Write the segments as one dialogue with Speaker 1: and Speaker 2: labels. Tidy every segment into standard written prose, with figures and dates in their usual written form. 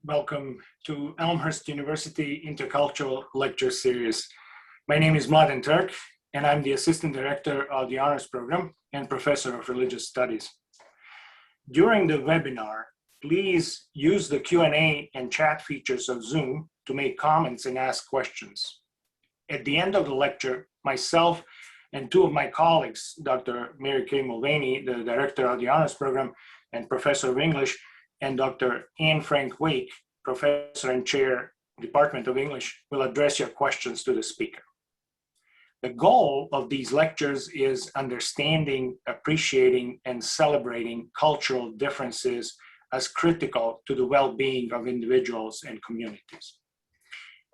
Speaker 1: Welcome to Elmhurst University Intercultural Lecture Series. My name is Mladen Turk, and I'm the Assistant Director of the Honors Program and Professor of Religious Studies. During the webinar, please use the Q&A and chat features of Zoom to make comments and ask questions. At the end of the lecture, myself and two of my colleagues, Dr. Mary Kay Mulvaney, the Director of the Honors Program and Professor of English, and Dr. Anne Frank Wake, Professor and Chair, Department of English, will address your questions to the speaker. The goal of these lectures is understanding, appreciating, and celebrating cultural differences as critical to the well-being of individuals and communities.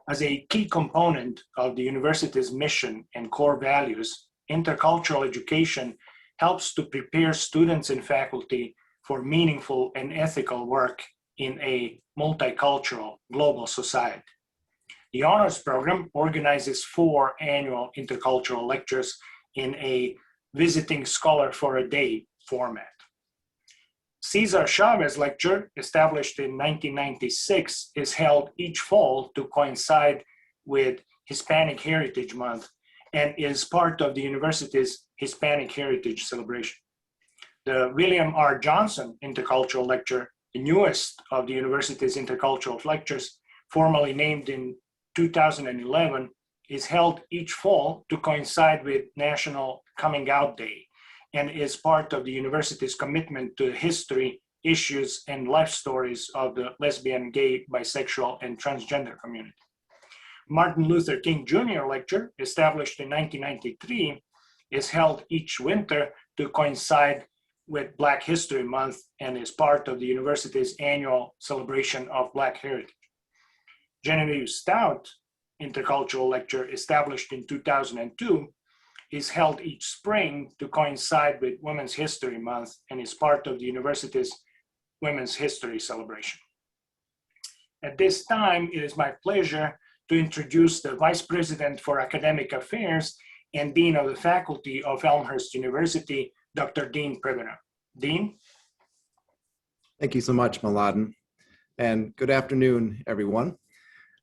Speaker 1: As a key component of the university's mission and core values, intercultural education helps to prepare students and faculty for meaningful and ethical work in a multicultural global society. The Honors Program organizes 4 annual intercultural lectures in a visiting scholar for a day format. Cesar Chavez Lecture, established in 1996, is held each fall to coincide with Hispanic Heritage Month and is part of the university's Hispanic Heritage Celebration. The William R. Johnson Intercultural Lecture, the newest of the university's intercultural lectures, formally named in 2011, is held each fall to coincide with National Coming Out Day and is part of the university's commitment to the history, issues, and life stories of the lesbian, gay, bisexual, and transgender community. Martin Luther King Jr. Lecture, established in 1993, is held each winter to coincide with Black History Month and is part of the university's annual celebration of Black heritage. Genevieve Stout Intercultural Lecture, established in 2002, is held each spring to coincide with Women's History Month and is part of the university's Women's History Celebration. At this time, it is my pleasure to introduce the Vice President for Academic Affairs and Dean of the Faculty of Elmhurst University, Dr. Dean Pribina. Dean?
Speaker 2: Thank you so much, Mladen, and good afternoon, everyone.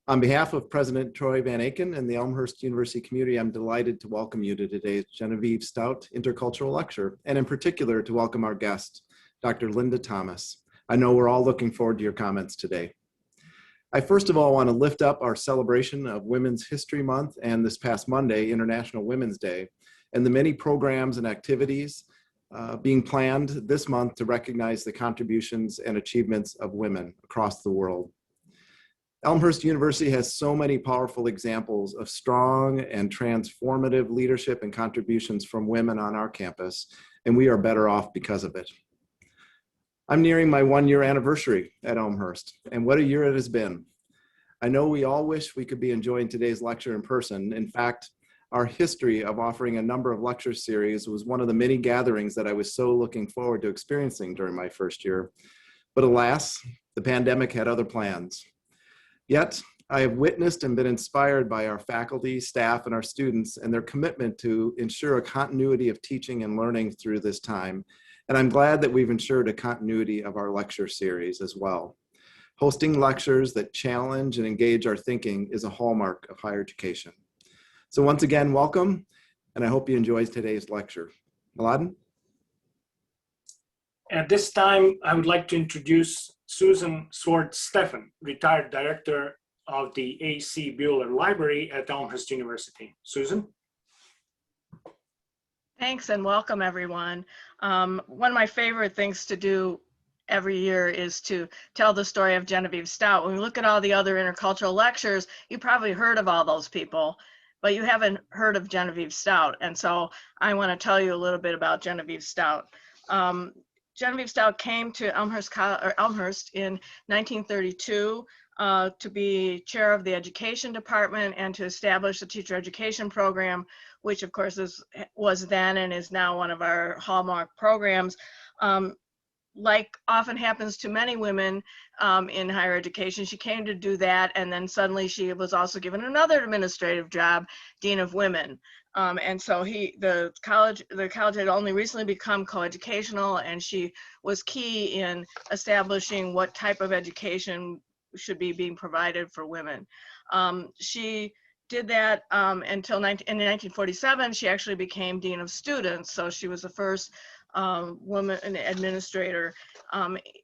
Speaker 2: On behalf of President Troy Van Aken and the Elmhurst University community, I'm delighted to welcome you to today's Genevieve Stout Intercultural Lecture, and in particular to welcome our guest, Dr. Linda Thomas. I know we're all looking forward to your comments today. I first of all want to lift up our celebration of Women's History Month and this past Monday, International Women's Day, and the many programs and activities being planned this month to recognize the contributions and achievements of women across the world. Elmhurst University has so many powerful examples of strong and transformative leadership and contributions from women on our campus, and we are better off because of it. I'm nearing my 1-year anniversary at Elmhurst, and what a year it has been. I know we all wish we could be enjoying today's lecture in person. In fact, our history of offering a number of lecture series was one of the many gatherings that I was so looking forward to experiencing during my first year. But alas, the pandemic had other plans. Yet, I have witnessed and been inspired by our faculty, staff, and our students and their commitment to ensure a continuity of teaching and learning through this time. And I'm glad that we've ensured a continuity of our lecture series as well. Hosting lectures that challenge and engage our thinking is a hallmark of higher education. So once again, welcome, and I hope you enjoy today's lecture. Mladen?
Speaker 1: At this time, I would like to introduce Susan Swartz-Steffen, retired director of the A.C. Buehler Library at Elmhurst University. Susan?
Speaker 3: Thanks and welcome, everyone. One of my favorite things to do every year is to tell the story of Genevieve Stout. When we look at all the other intercultural lectures, you probably heard of all those people, but you haven't heard of Genevieve Stout. And so I want to tell you a little bit about Genevieve Stout. Genevieve Stout came to Elmhurst in 1932 to be chair of the education department and to establish the teacher education program, which of course was then and is now one of our hallmark programs. Like often happens to many women in higher education, she came to do that, and then suddenly she was also given another administrative job, Dean of Women. And so the college had only recently become coeducational, and she was key in establishing what type of education should be being provided for women. She did that until in 1947, she actually became Dean of Students. So she was the first woman administrator.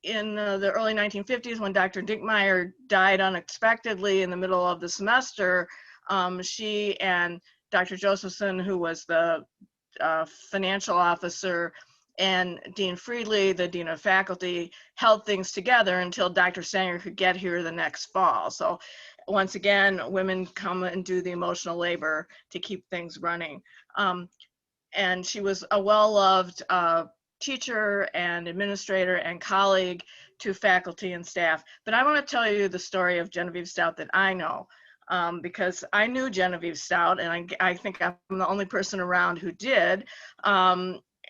Speaker 3: In the early 1950s, when Dr. Dinkmeyer died unexpectedly in the middle of the semester, she and Dr. Josephson, who was the financial officer, and Dean Friedley, the Dean of Faculty, held things together until Dr. Sanger could get here the next fall. So once again, women come and do the emotional labor to keep things running. And she was a well-loved teacher and administrator and colleague to faculty and staff. But I want to tell you the story of Genevieve Stout that I know, because I knew Genevieve Stout, and I think I'm the only person around who did.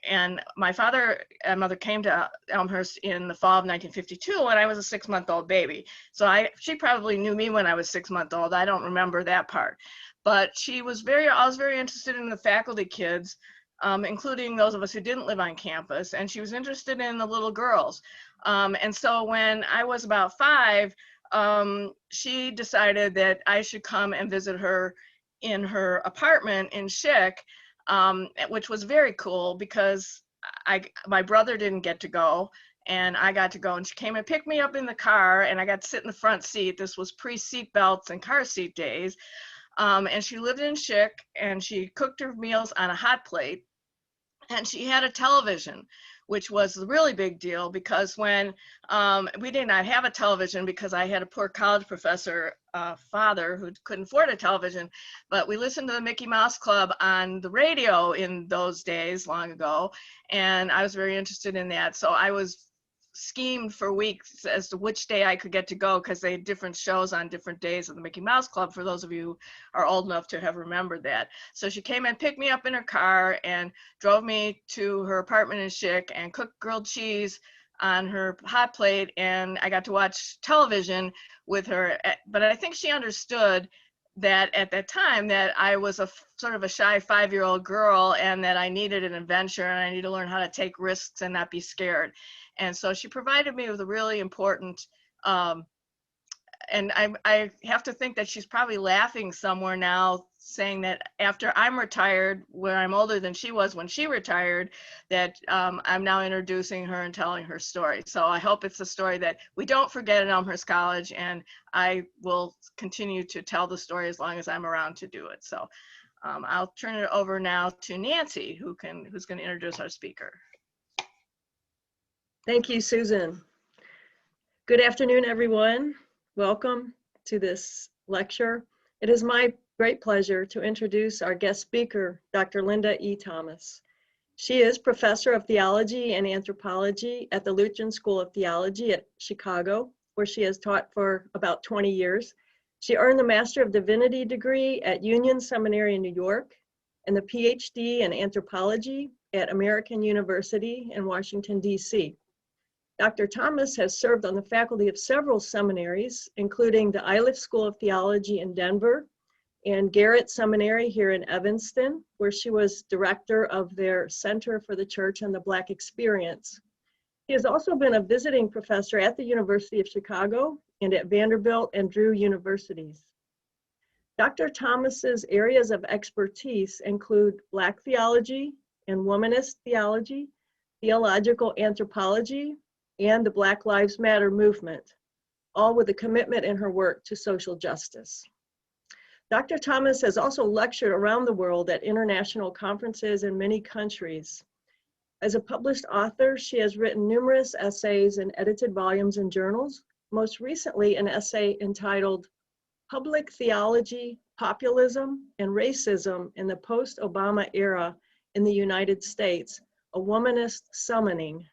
Speaker 3: And my father and mother came to Elmhurst in the fall of 1952 when I was a 6-month-old baby. So she probably knew me when I was 6 months old. I don't remember that part. But I was very interested in the faculty kids, including those of us who didn't live on campus. And she was interested in the little girls. And so when I was about 5, she decided that I should come and visit her in her apartment in Schick, which was very cool because my brother didn't get to go and I got to go, and she came and picked me up in the car and I got to sit in the front seat. This was pre-seat belts and car seat days. And she lived in Schick and she cooked her meals on a hot plate, and she had a television, which was a really big deal because when we did not have a television because I had a poor college professor father who couldn't afford a television, but we listened to the Mickey Mouse Club on the radio in those days long ago, and I was very interested in that. So I was schemed for weeks as to which day I could get to go because they had different shows on different days of the Mickey Mouse Club, for those of you who are old enough to have remembered that. So she came and picked me up in her car and drove me to her apartment in Schick and cooked grilled cheese on her hot plate, and I got to watch television with her. But I think she understood that at that time that I was a sort of a shy 5-year-old girl and that I needed an adventure and I needed to learn how to take risks and not be scared. And so she provided me with a really important, and I have to think that she's probably laughing somewhere now, saying that after I'm retired, where I'm older than she was when she retired, that I'm now introducing her and telling her story. So I hope it's a story that we don't forget at Elmhurst College, and I will continue to tell the story as long as I'm around to do it. So I'll turn it over now to Nancy, who's going to introduce our speaker.
Speaker 4: Thank you, Susan. Good afternoon, everyone. Welcome to this lecture. It is my great pleasure to introduce our guest speaker, Dr. Linda E. Thomas. She is Professor of Theology and Anthropology at the Lutheran School of Theology at Chicago, where she has taught for about 20 years. She earned the Master of Divinity degree at Union Seminary in New York and the PhD in Anthropology at American University in Washington, D.C. Dr. Thomas has served on the faculty of several seminaries, including the Iliff School of Theology in Denver and Garrett Seminary here in Evanston, where she was director of their Center for the Church and the Black Experience. He has also been a visiting professor at the University of Chicago and at Vanderbilt and Drew universities. Dr. Thomas's areas of expertise include Black theology and Womanist theology, theological anthropology, and the Black Lives Matter movement, all with a commitment in her work to social justice. Dr. Thomas has also lectured around the world at international conferences in many countries. As a published author, she has written numerous essays and edited volumes in journals, most recently an essay entitled Public Theology, Populism, and Racism in the Post-Obama Era in the United States, a Womanist Summoning.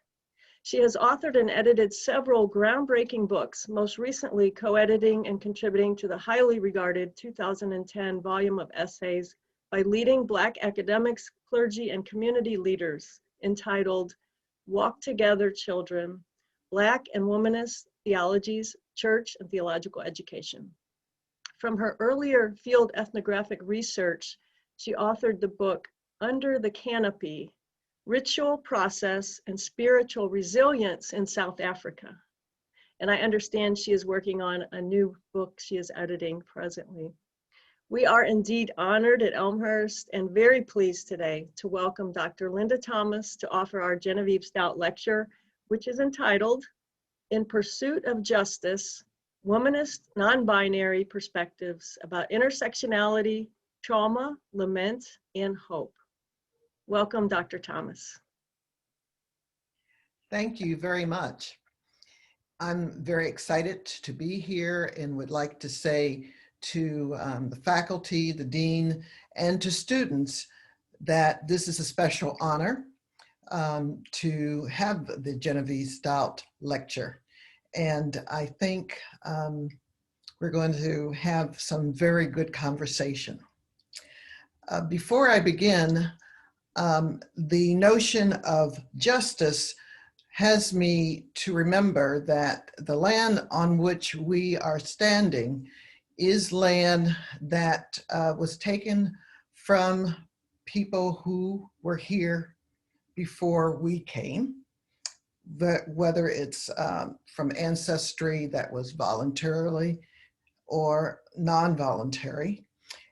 Speaker 4: She has authored and edited several groundbreaking books, most recently co-editing and contributing to the highly regarded 2010 volume of essays by leading Black academics, clergy, and community leaders entitled Walk Together, Children, Black and Womanist Theologies, Church and Theological Education. From her earlier field ethnographic research, she authored the book Under the Canopy, Ritual, Process, and Spiritual Resilience in South Africa. and I understand she is working on a new book she is editing presently. We are indeed honored at Elmhurst and very pleased today to welcome Dr. Linda Thomas to offer our Genevieve Stout lecture, which is entitled, In Pursuit of Justice, Womanist Non-Binary Perspectives About Intersectionality, Trauma, Lament, and Hope. Welcome, Dr. Thomas.
Speaker 5: Thank you very much. I'm very excited to be here and would like to say to the faculty, the dean, and to students that this is a special honor to have the Genevieve Stout lecture. And I think we're going to have some very good conversation. Before I begin, the notion of justice has me to remember that the land on which we are standing is land that was taken from people who were here before we came, but whether it's from ancestry that was voluntarily or non-voluntary.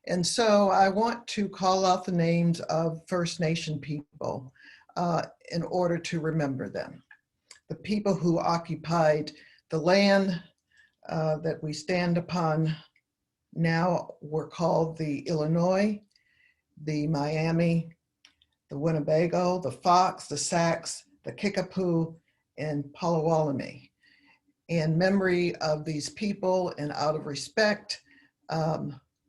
Speaker 5: And so I want to call out the names of First Nation people in order to remember them. The people who occupied the land that we stand upon now were called the Illinois, the Miami, the Winnebago, the Fox, the Sacs, the Kickapoo, and Potawatomi. In memory of these people and out of respect,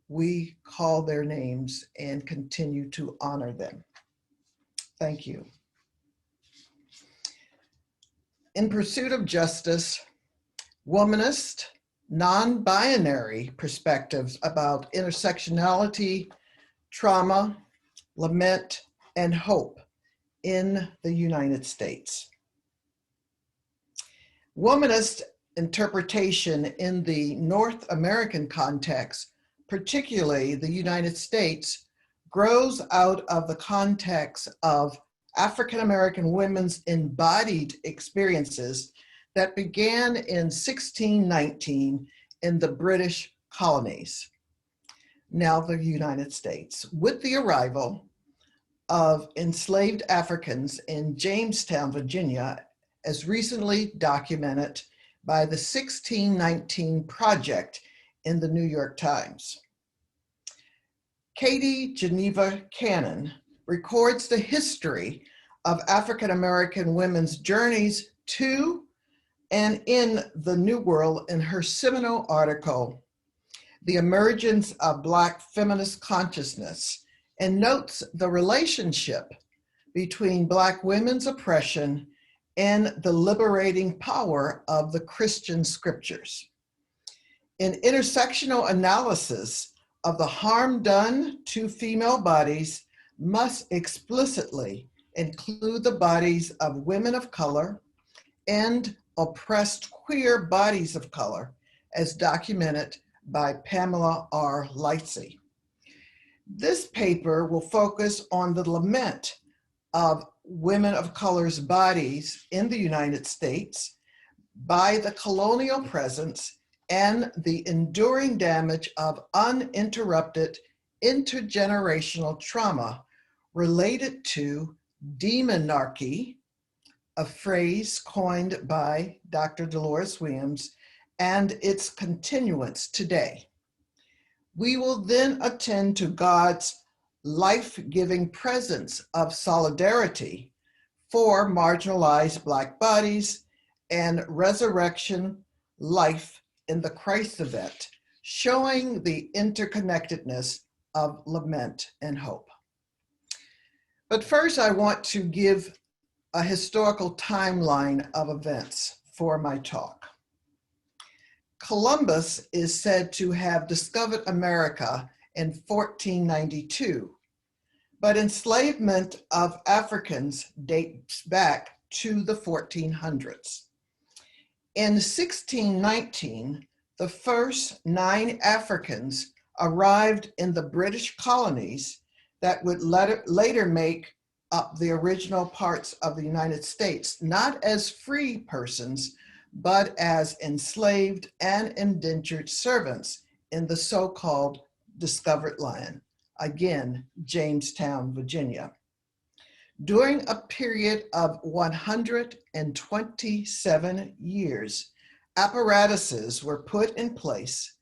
Speaker 5: we call their names and continue to honor them. Thank you. In Pursuit of Justice, Womanist, non-binary perspectives about intersectionality, trauma, lament, and hope in the United States. Womanist interpretation in the North American context, particularly the United States, grows out of the context of African-American women's embodied experiences that began in 1619 in the British colonies, now the United States, with the arrival of enslaved Africans in Jamestown, Virginia, as recently documented by the 1619 Project in the New York Times. Katie Geneva Cannon records the history of African-American women's journeys to and in the New World in her seminal article, The Emergence of Black Feminist Consciousness, and notes the relationship between Black women's oppression and the liberating power of the Christian scriptures. In intersectional analysis of the harm done to female bodies must explicitly include the bodies of women of color and oppressed queer bodies of color, as documented by Pamela R. Lightsey. This paper will focus on the lament of women of color's bodies in the United States by the colonial presence and the enduring damage of uninterrupted intergenerational trauma related to demonarchy, a phrase coined by Dr. Dolores Williams, and its continuance today. We will then attend to God's life-giving presence of solidarity for marginalized Black bodies and resurrection life in the Christ event, showing the interconnectedness of lament and hope. But first, I want to give a historical timeline of events for my talk. Columbus is said to have discovered America in 1492, but enslavement of Africans dates back to the 1400s. In 1619, the first 9 Africans arrived in the British colonies that would later make up the original parts of the United States, not as free persons, but as enslaved and indentured servants in the so-called discovered land, again, Jamestown, Virginia. During a period of 127 years, apparatuses were put in place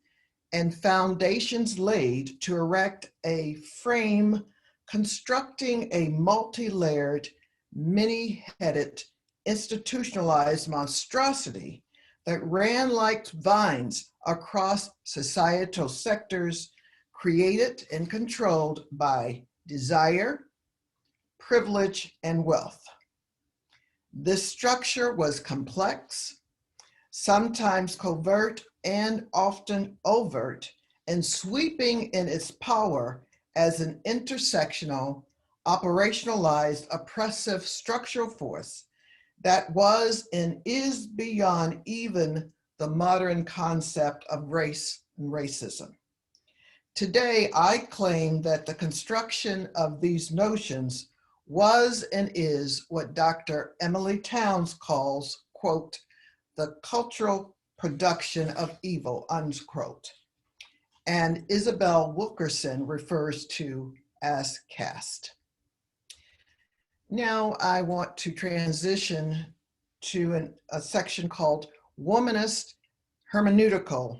Speaker 5: and foundations laid to erect a frame constructing a multi-layered, many-headed, institutionalized monstrosity that ran like vines across societal sectors created and controlled by desire, privilege, and wealth. This structure was complex, sometimes covert and often overt, and sweeping in its power as an intersectional, operationalized, oppressive structural force that was and is beyond even the modern concept of race and racism. Today, I claim that the construction of these notions was and is what Dr. Emily Towns calls, quote, the cultural production of evil, unquote, and Isabel Wilkerson refers to as caste. Now I want to transition to a section called Womanist Hermeneutical,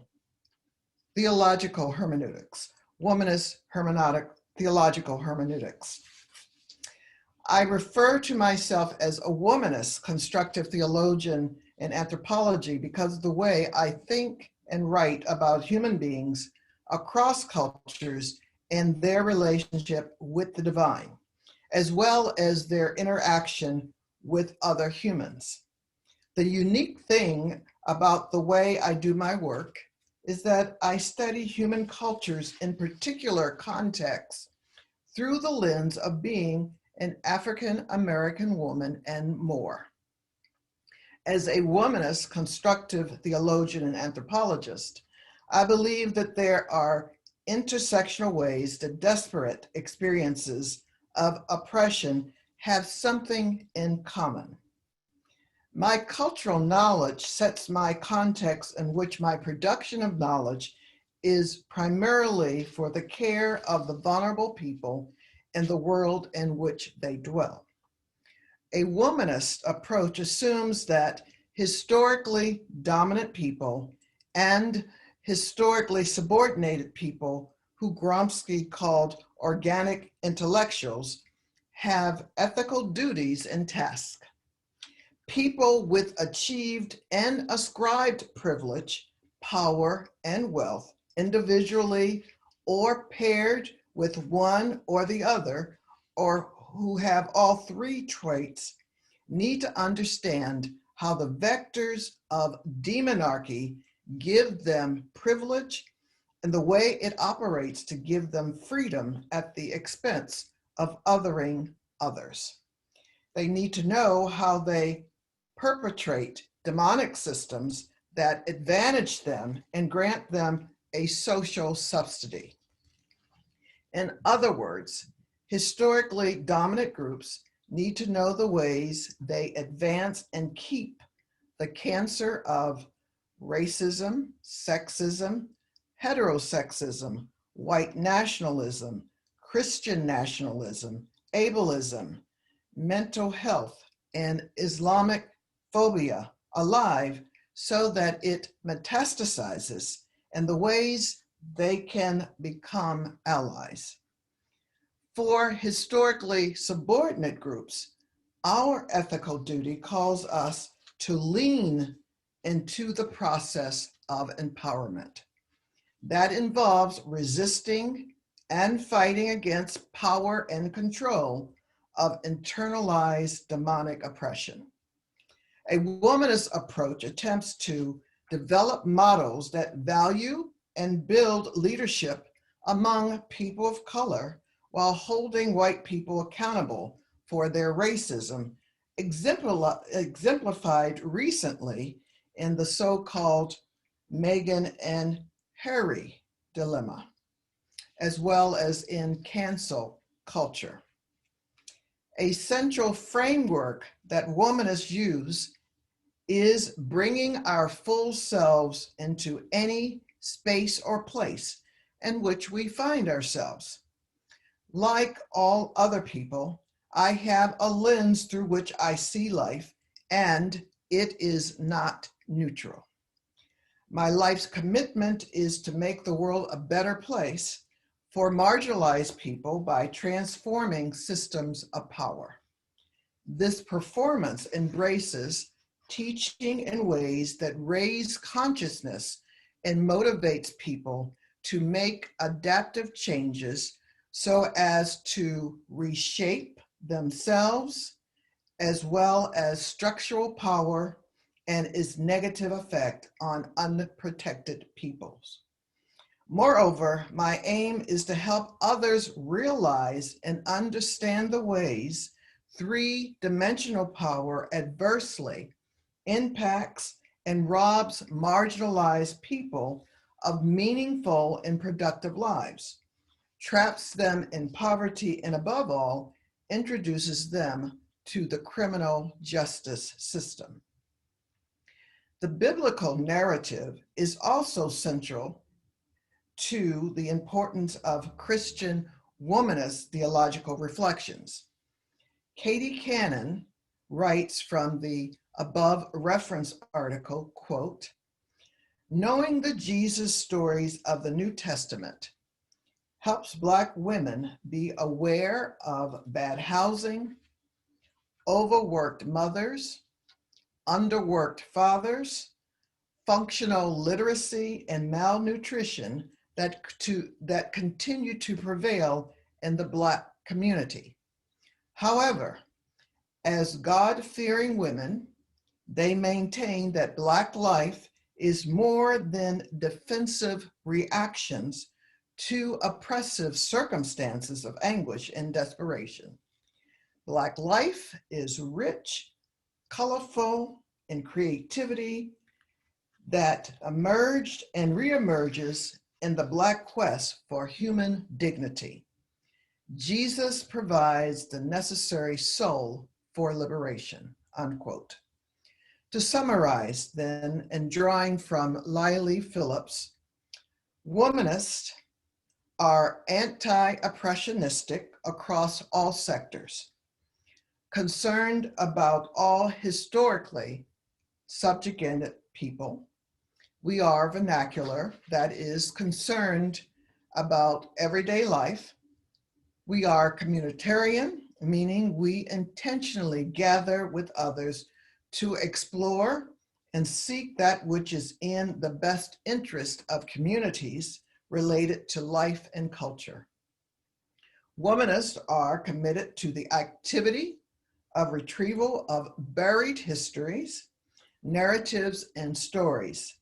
Speaker 5: Theological Hermeneutics, Womanist Hermeneutic, Theological Hermeneutics. I refer to myself as a womanist, constructive theologian, and anthropology because of the way I think and write about human beings across cultures and their relationship with the divine, as well as their interaction with other humans. The unique thing about the way I do my work is that I study human cultures in particular contexts through the lens of being an African American woman and more. As a womanist, constructive theologian, and anthropologist, I believe that there are intersectional ways that disparate experiences of oppression have something in common. My cultural knowledge sets my context in which my production of knowledge is primarily for the care of the vulnerable people in the world in which they dwell. A womanist approach assumes that historically dominant people and historically subordinated people, who Gromsky called organic intellectuals, have ethical duties and tasks. People with achieved and ascribed privilege, power, and wealth, individually or paired with one or the other, or who have all three traits, need to understand how the vectors of demonarchy give them privilege and the way it operates to give them freedom at the expense of othering others. They need to know how they perpetrate demonic systems that advantage them and grant them a social subsidy. In other words, historically dominant groups need to know the ways they advance and keep the cancer of racism, sexism, heterosexism, white nationalism, Christian nationalism, ableism, mental health, and Islamic phobia alive so that it metastasizes and the ways they can become allies. For historically subordinate groups, our ethical duty calls us to lean into the process of empowerment. That involves resisting and fighting against power and control of internalized demonic oppression. A womanist approach attempts to develop models that value and build leadership among people of color while holding white people accountable for their racism, exemplified recently in the so-called Meghan and Harry dilemma, as well as in cancel culture. A central framework that womanists use is bringing our full selves into any space or place in which we find ourselves. Like all other people, I have a lens through which I see life, and it is not neutral. My life's commitment is to make the world a better place for marginalized people by transforming systems of power. This performance embraces teaching in ways that raise consciousness and motivates people to make adaptive changes so as to reshape themselves as well as structural power and its negative effect on unprotected peoples. Moreover, my aim is to help others realize and understand the ways three-dimensional power adversely impacts and robs marginalized people of meaningful and productive lives, traps them in poverty, and above all, introduces them to the criminal justice system. The biblical narrative is also central to the importance of Christian womanist theological reflections. Katie Cannon writes from the above reference article, quote, "Knowing the Jesus stories of the New Testament helps Black women be aware of bad housing, overworked mothers, underworked fathers, functional literacy, and malnutrition that continue to prevail in the Black community. However, as God-fearing women, they maintain that Black life is more than defensive reactions to oppressive circumstances of anguish and desperation. Black life is rich, colorful, and creativity that emerged and reemerges in the Black quest for human dignity. Jesus provides the necessary soul for liberation," unquote. To summarize then, and drawing from Lily Phillips, womanists are anti-oppressionistic across all sectors, concerned about all historically subjugated people. We are vernacular, that is concerned about everyday life. We are communitarian, meaning we intentionally gather with others to explore and seek that which is in the best interest of communities related to life and culture. Womanists are committed to the activity of retrieval of buried histories, narratives, and stories,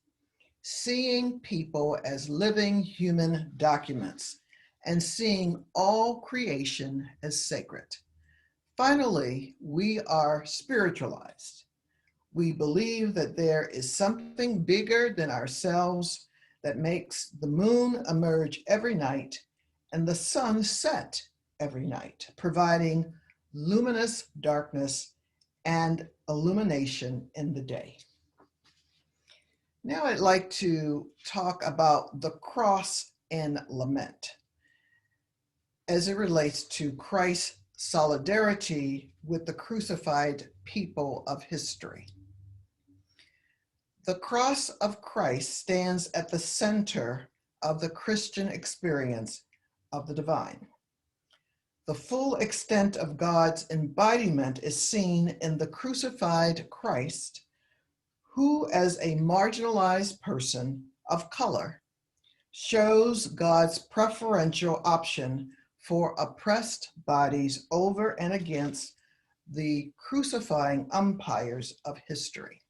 Speaker 5: seeing people as living human documents, and seeing all creation as sacred. Finally, we are spiritualized. We believe that there is something bigger than ourselves that makes the moon emerge every night and the sun set every night, providing luminous darkness and illumination in the day. Now I'd like to talk about the cross and lament as it relates to Christ's solidarity with the crucified people of history. The cross of Christ stands at the center of the Christian experience of the divine. The full extent of God's embodiment is seen in the crucified Christ, who, as a marginalized person of color, shows God's preferential option for oppressed bodies over and against the crucifying umpires of history.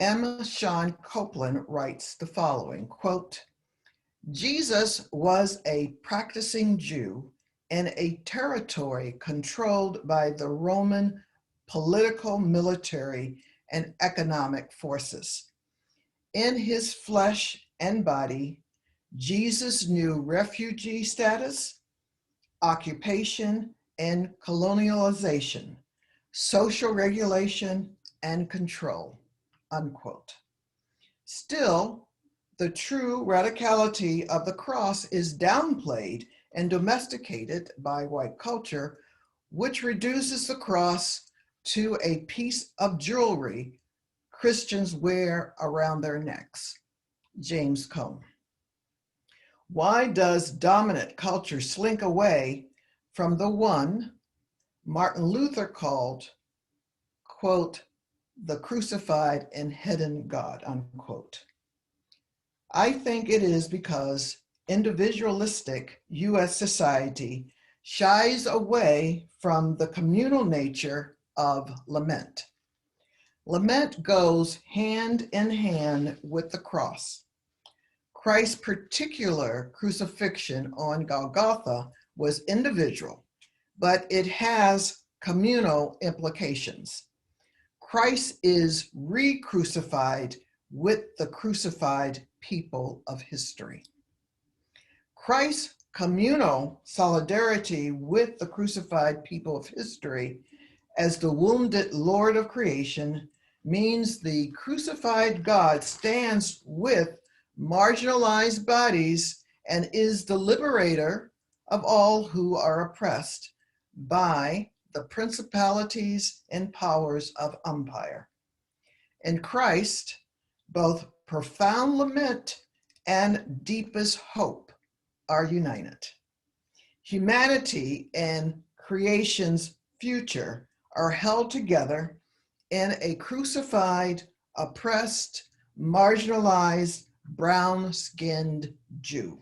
Speaker 5: M. Sean Copeland writes the following, quote, "Jesus was a practicing Jew in a territory controlled by the Roman political, military, and economic forces. In his flesh and body, Jesus knew refugee status, occupation and colonialization, social regulation, and control, unquote. Still, the true radicality of the cross is downplayed and domesticated by white culture, which reduces the cross to a piece of jewelry Christians wear around their necks. James Cone. Why does dominant culture slink away from the one Martin Luther called, quote, the crucified and hidden God, unquote? I think it is because individualistic US society shies away from the communal nature of lament. Lament goes hand in hand with the cross. Christ's particular crucifixion on Golgotha was individual, but it has communal implications. Christ is re-crucified with the crucified people of history. Christ's communal solidarity with the crucified people of history as the wounded Lord of creation means the crucified God stands with marginalized bodies and is the liberator of all who are oppressed by the principalities and powers of empire. In Christ, both profound lament and deepest hope are united. Humanity and creation's future are held together in a crucified, oppressed, marginalized, brown-skinned Jew.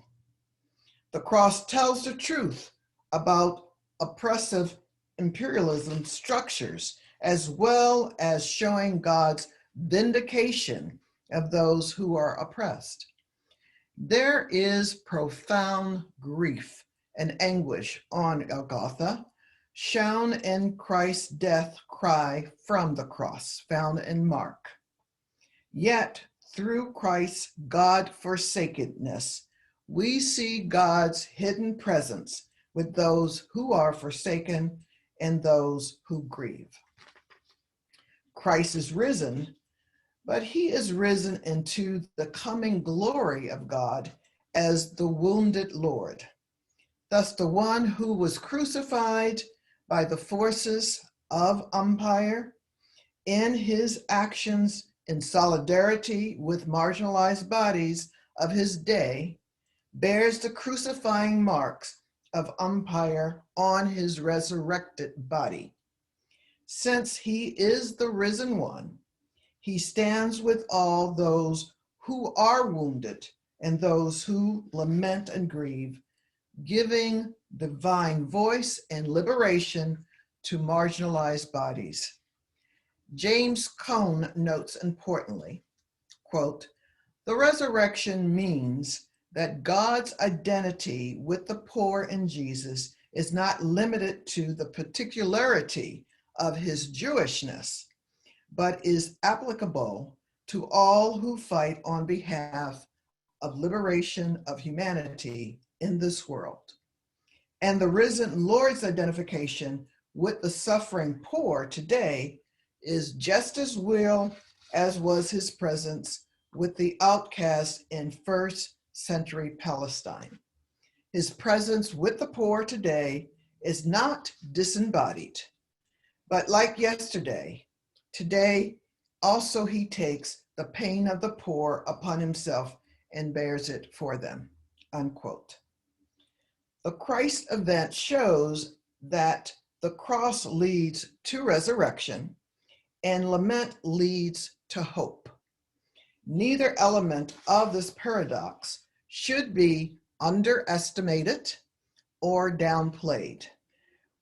Speaker 5: The cross tells the truth about oppressive imperialism structures, as well as showing God's vindication of those who are oppressed. There is profound grief and anguish on Golgotha, shown in Christ's death cry from the cross, found in Mark. Yet, through Christ's God-forsakenness, we see God's hidden presence with those who are forsaken and those who grieve. Christ is risen, but he is risen into the coming glory of God as the wounded Lord. Thus, the one who was crucified by the forces of empire in his actions in solidarity with marginalized bodies of his day bears the crucifying marks of empire on his resurrected body. Since he is the risen one, he stands with all those who are wounded and those who lament and grieve, giving divine voice and liberation to marginalized bodies. James Cone notes importantly, quote, the resurrection means that God's identity with the poor in Jesus is not limited to the particularity of his Jewishness, but is applicable to all who fight on behalf of liberation of humanity in this world. And the risen Lord's identification with the suffering poor today is just as real as was his presence with the outcast in first century Palestine. His presence with the poor today is not disembodied, but like yesterday, today also he takes the pain of the poor upon himself and bears it for them, unquote. The Christ event shows that the cross leads to resurrection and lament leads to hope. Neither element of this paradox should be underestimated or downplayed.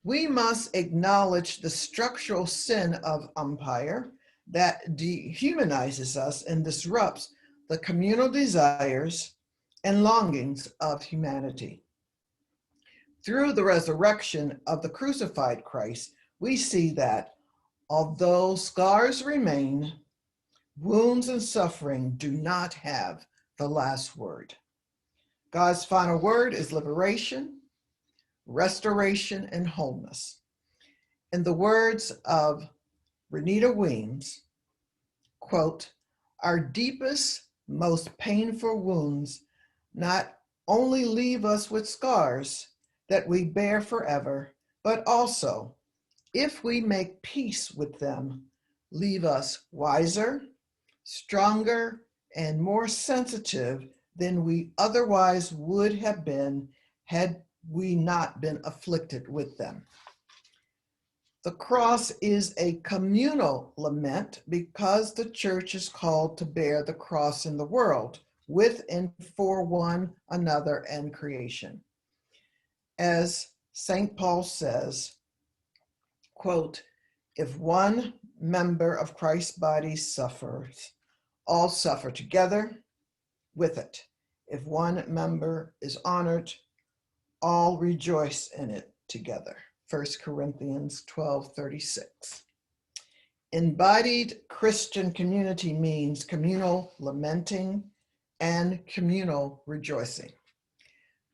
Speaker 5: We must acknowledge the structural sin of empire that dehumanizes us and disrupts the communal desires and longings of humanity. Through the resurrection of the crucified Christ, we see that although scars remain, wounds and suffering do not have the last word. God's final word is liberation, restoration, and wholeness. In the words of Renita Weems, quote, our deepest, most painful wounds not only leave us with scars that we bear forever, but also, if we make peace with them, leave us wiser, stronger, and more sensitive than we otherwise would have been had we not been afflicted with them. The cross is a communal lament because the church is called to bear the cross in the world with and for one another and creation. As St. Paul says, quote, if one member of Christ's body suffers, all suffer together with it. If one member is honored, all rejoice in it together. 1 Corinthians 12:36. Embodied Christian community means communal lamenting and communal rejoicing.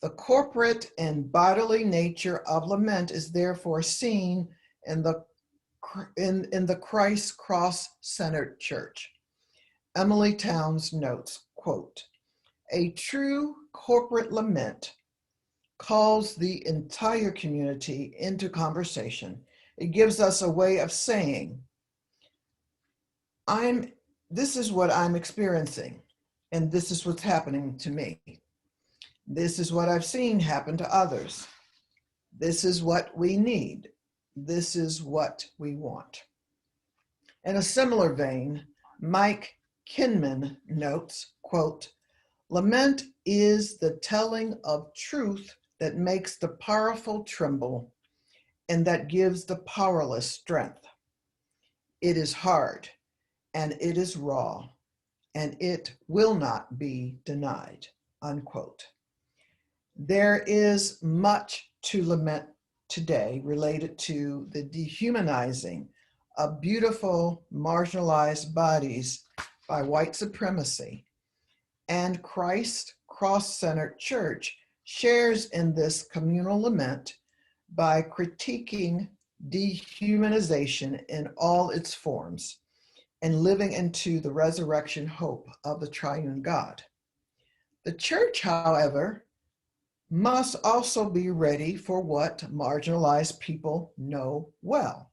Speaker 5: The corporate and bodily nature of lament is therefore seen in the Christ cross-centered church. Emily Towns notes, quote, a true corporate lament calls the entire community into conversation. It gives us a way of saying, this is what I'm experiencing, and this is what's happening to me. This is what I've seen happen to others. This is what we need. This is what we want. In a similar vein, Mike Kinman notes, quote, lament is the telling of truth that makes the powerful tremble and that gives the powerless strength. It is hard and it is raw and it will not be denied, unquote. There is much to lament today related to the dehumanizing of beautiful marginalized bodies by white supremacy, and Christ cross-centered church shares in this communal lament by critiquing dehumanization in all its forms and living into the resurrection hope of the triune God. The church, however, must also be ready for what marginalized people know well,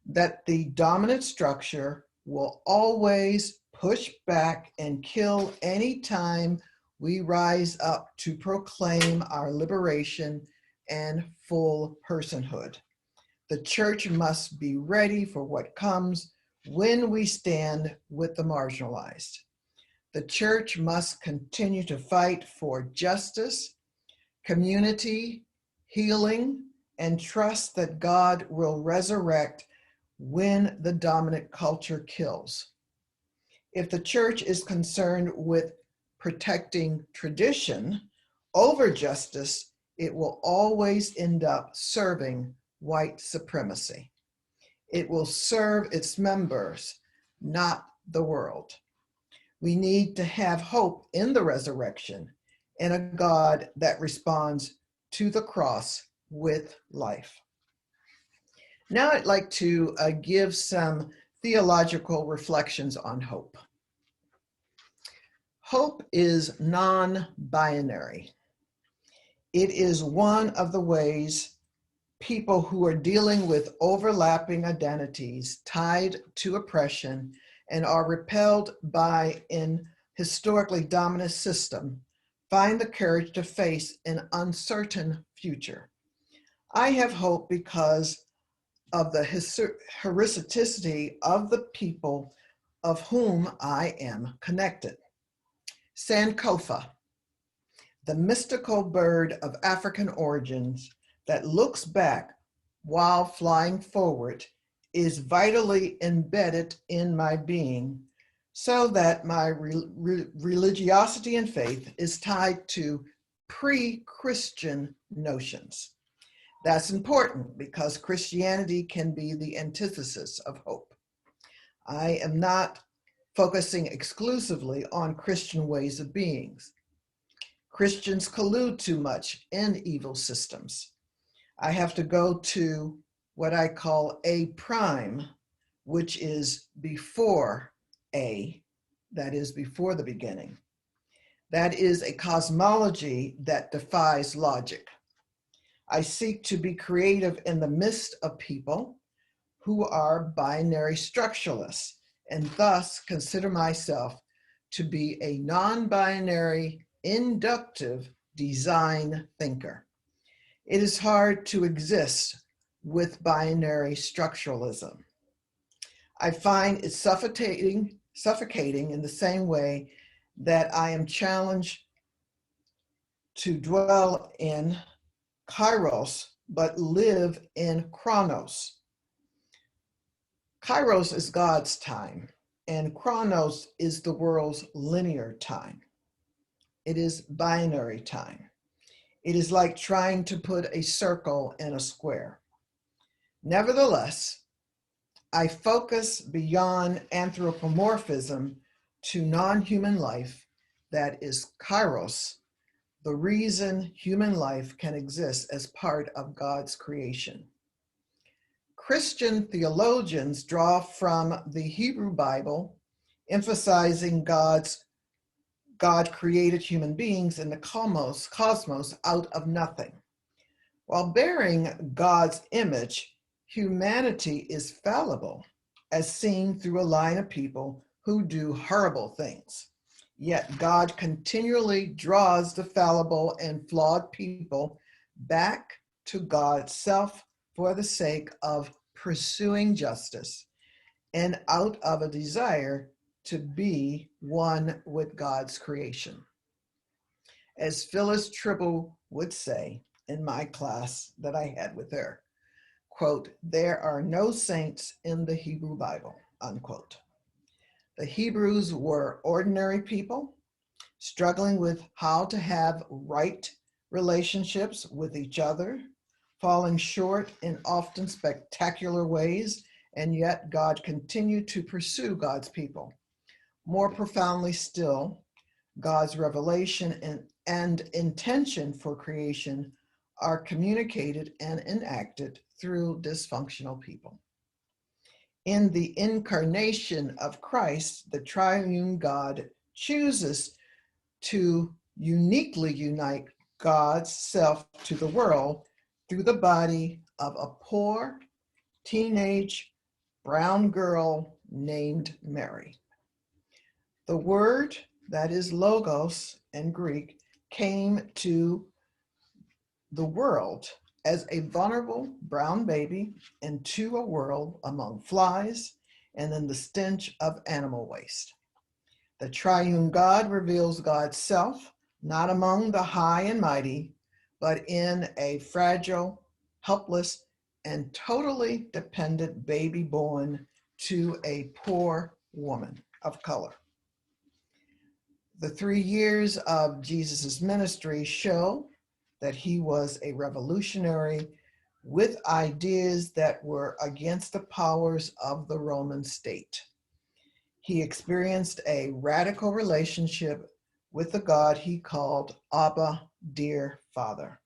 Speaker 5: that the dominant structure will always push back and kill any time we rise up to proclaim our liberation and full personhood. The church must be ready for what comes when we stand with the marginalized. The church must continue to fight for justice, community, healing, and trust that God will resurrect when the dominant culture kills. If the church is concerned with protecting tradition over justice, it will always end up serving white supremacy. It will serve its members, not the world. We need to have hope in the resurrection and a God that responds to the cross with life. Now I'd like to give some theological reflections on hope. Hope is non-binary. It is one of the ways people who are dealing with overlapping identities tied to oppression and are repelled by an historically dominant system find the courage to face an uncertain future. I have hope because of the historicity of the people of whom I am connected. Sankofa, the mystical bird of African origins that looks back while flying forward, is vitally embedded in my being, so that my religiosity and faith is tied to pre-Christian notions. That's important because Christianity can be the antithesis of hope. I am not focusing exclusively on Christian ways of being. Christians collude too much in evil systems. I have to go to what I call A prime, which is before A, that is before the beginning. That is a cosmology that defies logic. I seek to be creative in the midst of people who are binary structuralists, and thus consider myself to be a non-binary, inductive design thinker. It is hard to exist with binary structuralism. I find it suffocating in the same way that I am challenged to dwell in kairos, but live in chronos. Kairos is God's time, and chronos is the world's linear time. It is binary time. It is like trying to put a circle in a square. Nevertheless, I focus beyond anthropomorphism to non-human life, that is kairos, the reason human life can exist as part of God's creation. Christian theologians draw from the Hebrew Bible, emphasizing God created human beings in the cosmos out of nothing. While bearing God's image, humanity is fallible, as seen through a line of people who do horrible things. Yet God continually draws the fallible and flawed people back to God's self for the sake of pursuing justice and out of a desire to be one with God's creation. As Phyllis Tribble would say in my class that I had with her, quote, "There are no saints in the Hebrew Bible," unquote. The Hebrews were ordinary people struggling with how to have right relationships with each other, falling short in often spectacular ways, and yet God continued to pursue God's people. More profoundly still, God's revelation and intention for creation are communicated and enacted through dysfunctional people. In the incarnation of Christ, the triune God chooses to uniquely unite God's self to the world through the body of a poor teenage brown girl named Mary. The word, that is logos in Greek, came to the world as a vulnerable brown baby into a world among flies and in the stench of animal waste. The triune God reveals God's self, not among the high and mighty, but in a fragile, helpless, and totally dependent baby born to a poor woman of color. The 3 years of Jesus's ministry show that he was a revolutionary with ideas that were against the powers of the Roman state. He experienced a radical relationship with the God he called Abba, dear Father.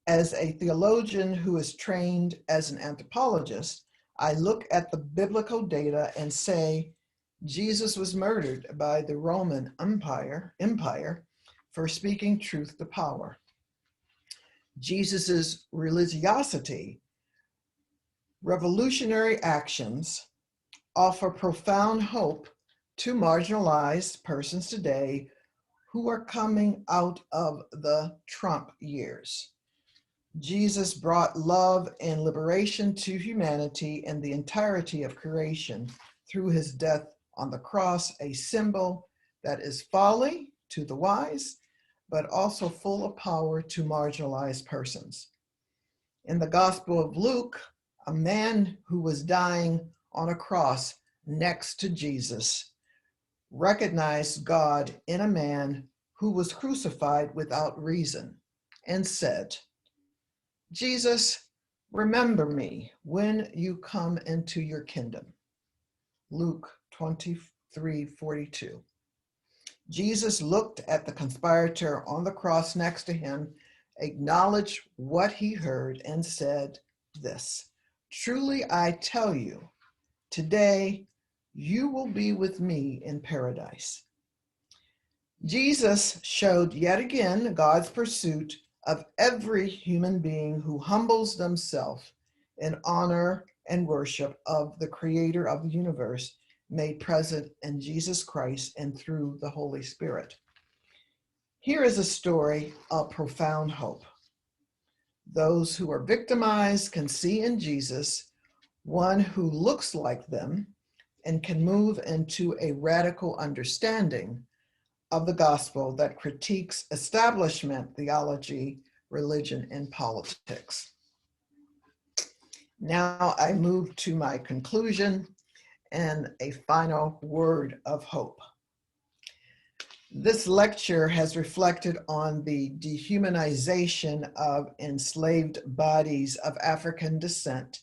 Speaker 5: As a theologian who is trained as an anthropologist, I look at the biblical data and say, Jesus was murdered by the Roman Empire for speaking truth to power. Jesus's religiosity, revolutionary actions offer profound hope to marginalized persons today who are coming out of the Trump years. Jesus brought love and liberation to humanity and the entirety of creation through his death on the cross, a symbol that is folly to the wise, but also full of power to marginalized persons. In the Gospel of Luke, a man who was dying on a cross next to Jesus recognized God in a man who was crucified without reason and said, "Jesus, remember me when you come into your kingdom." Luke 23:42. Jesus looked at the conspirator on the cross next to him, acknowledged what he heard, and said this, "Truly I tell you, today you will be with me in paradise. Jesus showed yet again God's pursuit of every human being who humbles themselves in honor and worship of the creator of the universe, made present in Jesus Christ and through the Holy Spirit. Here is a story of profound hope. Those who are victimized can see in Jesus one who looks like them and can move into a radical understanding of the gospel that critiques establishment theology, religion, and politics. Now I move to my conclusion and a final word of hope. This lecture has reflected on the dehumanization of enslaved bodies of African descent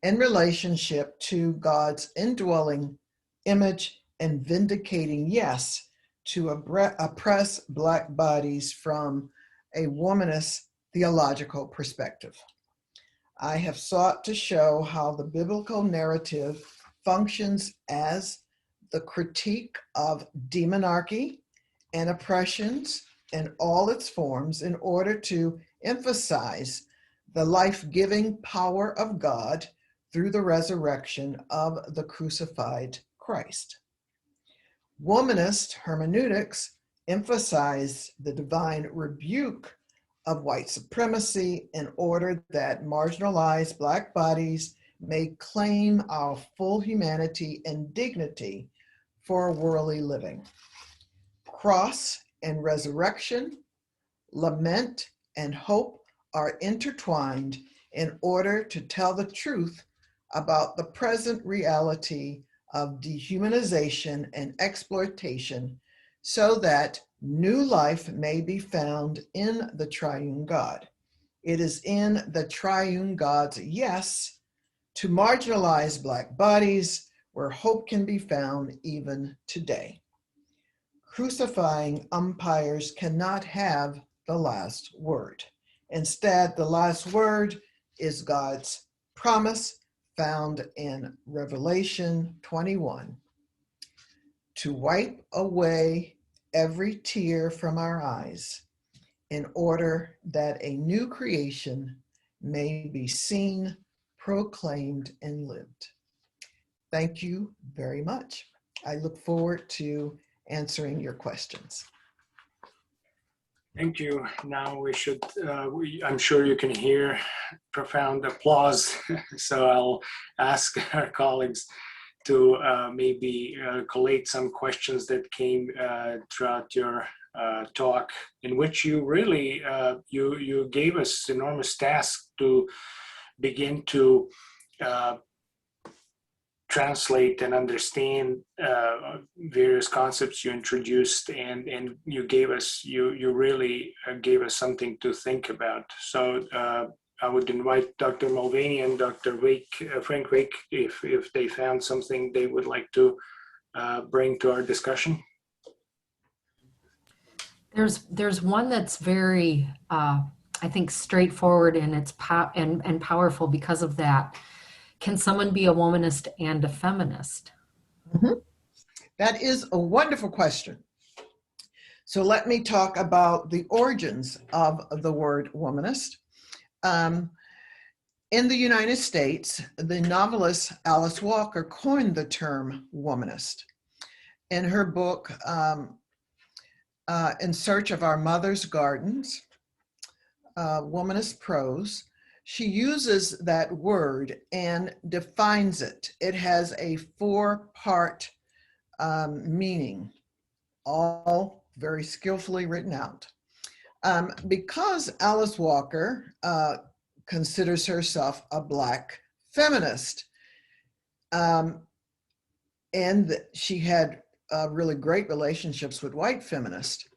Speaker 5: in relationship to God's indwelling image and vindicating yes to oppress Black bodies from a womanist theological perspective. I have sought to show how the biblical narrative functions as the critique of demonarchy and oppressions in all its forms in order to emphasize the life-giving power of God through the resurrection of the crucified Christ. Womanist hermeneutics emphasize the divine rebuke of white supremacy in order that marginalized Black bodies may claim our full humanity and dignity for worldly living. Cross and resurrection, lament and hope are intertwined in order to tell the truth about the present reality of dehumanization and exploitation so that new life may be found in the triune God. It is in the triune God's yes to marginalized Black bodies where hope can be found even today. Crucifying umpires cannot have the last word. Instead, the last word is God's promise found in Revelation 21, to wipe away every tear from our eyes in order that a new creation may be seen, proclaimed, and lived. Thank you very much. I look forward to answering your questions.
Speaker 1: Thank you. Now we should, I'm sure you can hear profound applause. So I'll ask our colleagues to maybe collate some questions that came throughout your talk, in which you really, you gave us enormous task to begin to translate and understand various concepts you introduced, and you gave us, you really gave us something to think about. So I would invite Dr. Mulvaney and Dr. Frank Wake, if they found something they would like to bring to our discussion.
Speaker 6: There's one that's very, I think, straightforward, and it's and powerful because of that. Can someone be a womanist and a feminist?
Speaker 5: Mm-hmm. That is a wonderful question. So let me talk about the origins of the word womanist. In the United States, the novelist Alice Walker coined the term womanist. In her book, In Search of Our Mother's Gardens, Womanist Prose, she uses that word and defines it. It has a 4-part meaning, all very skillfully written out. Because Alice Walker considers herself a Black feminist, and she had really great relationships with white feminists.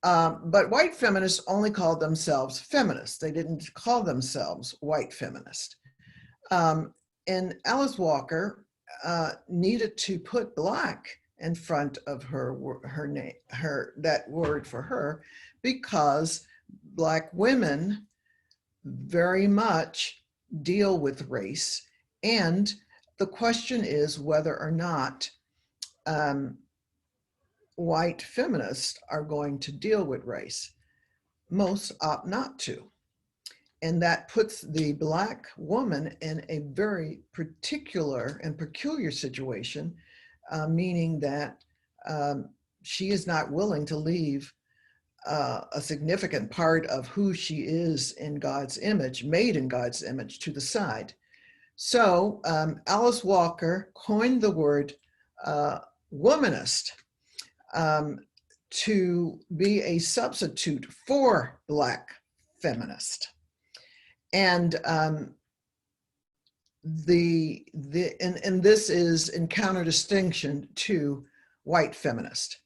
Speaker 5: But white feminists only called themselves feminists. They didn't call themselves white feminists. And Alice Walker needed to put Black in front of her name, that word for her, because Black women very much deal with race, and the question is whether or not white feminists are going to deal with race. Most opt not to. And that puts the Black woman in a very particular and peculiar situation, meaning that she is not willing to leave a significant part of who she is in God's image, made in God's image, to the side. So Alice Walker coined the word womanist to be a substitute for Black feminist. And this is in counter-distinction to white feminist.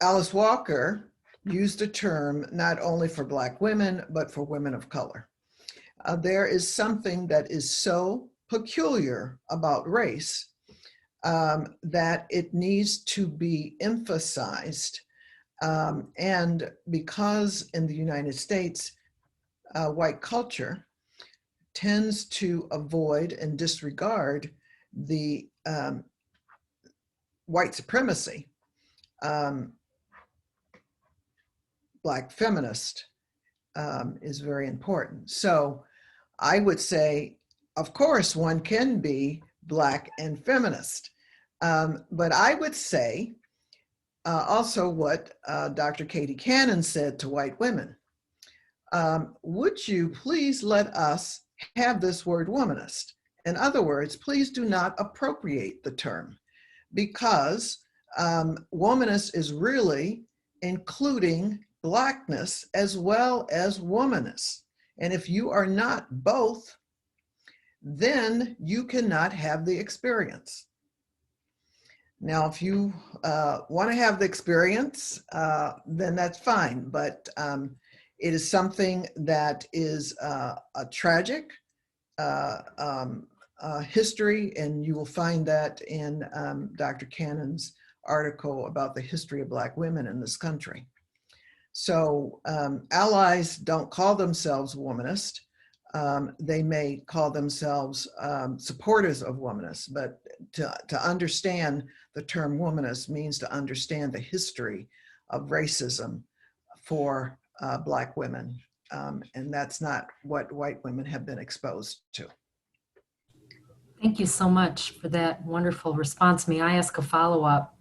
Speaker 5: Alice Walker used the term not only for Black women, but for women of color. There is something that is so peculiar about race that it needs to be emphasized. And because in the United States, white culture tends to avoid and disregard the white supremacy, Black feminist is very important. So I would say, of course, one can be Black and feminist, but I would say also what Dr. Katie Cannon said to white women. Would you please let us have this word womanist? In other words, please do not appropriate the term, because womanist is really including Blackness as well as womanist. And if you are not both, then you cannot have the experience. Now, if you want to have the experience, then that's fine, but it is something that is a tragic history, and you will find that in Dr. Cannon's article about the history of Black women in this country. So allies don't call themselves womanist. They may call themselves supporters of womanist, but to understand the term womanist means to understand the history of racism for Black women. And that's not what white women have been exposed to.
Speaker 6: Thank you so much for that wonderful response. May I ask a follow-up?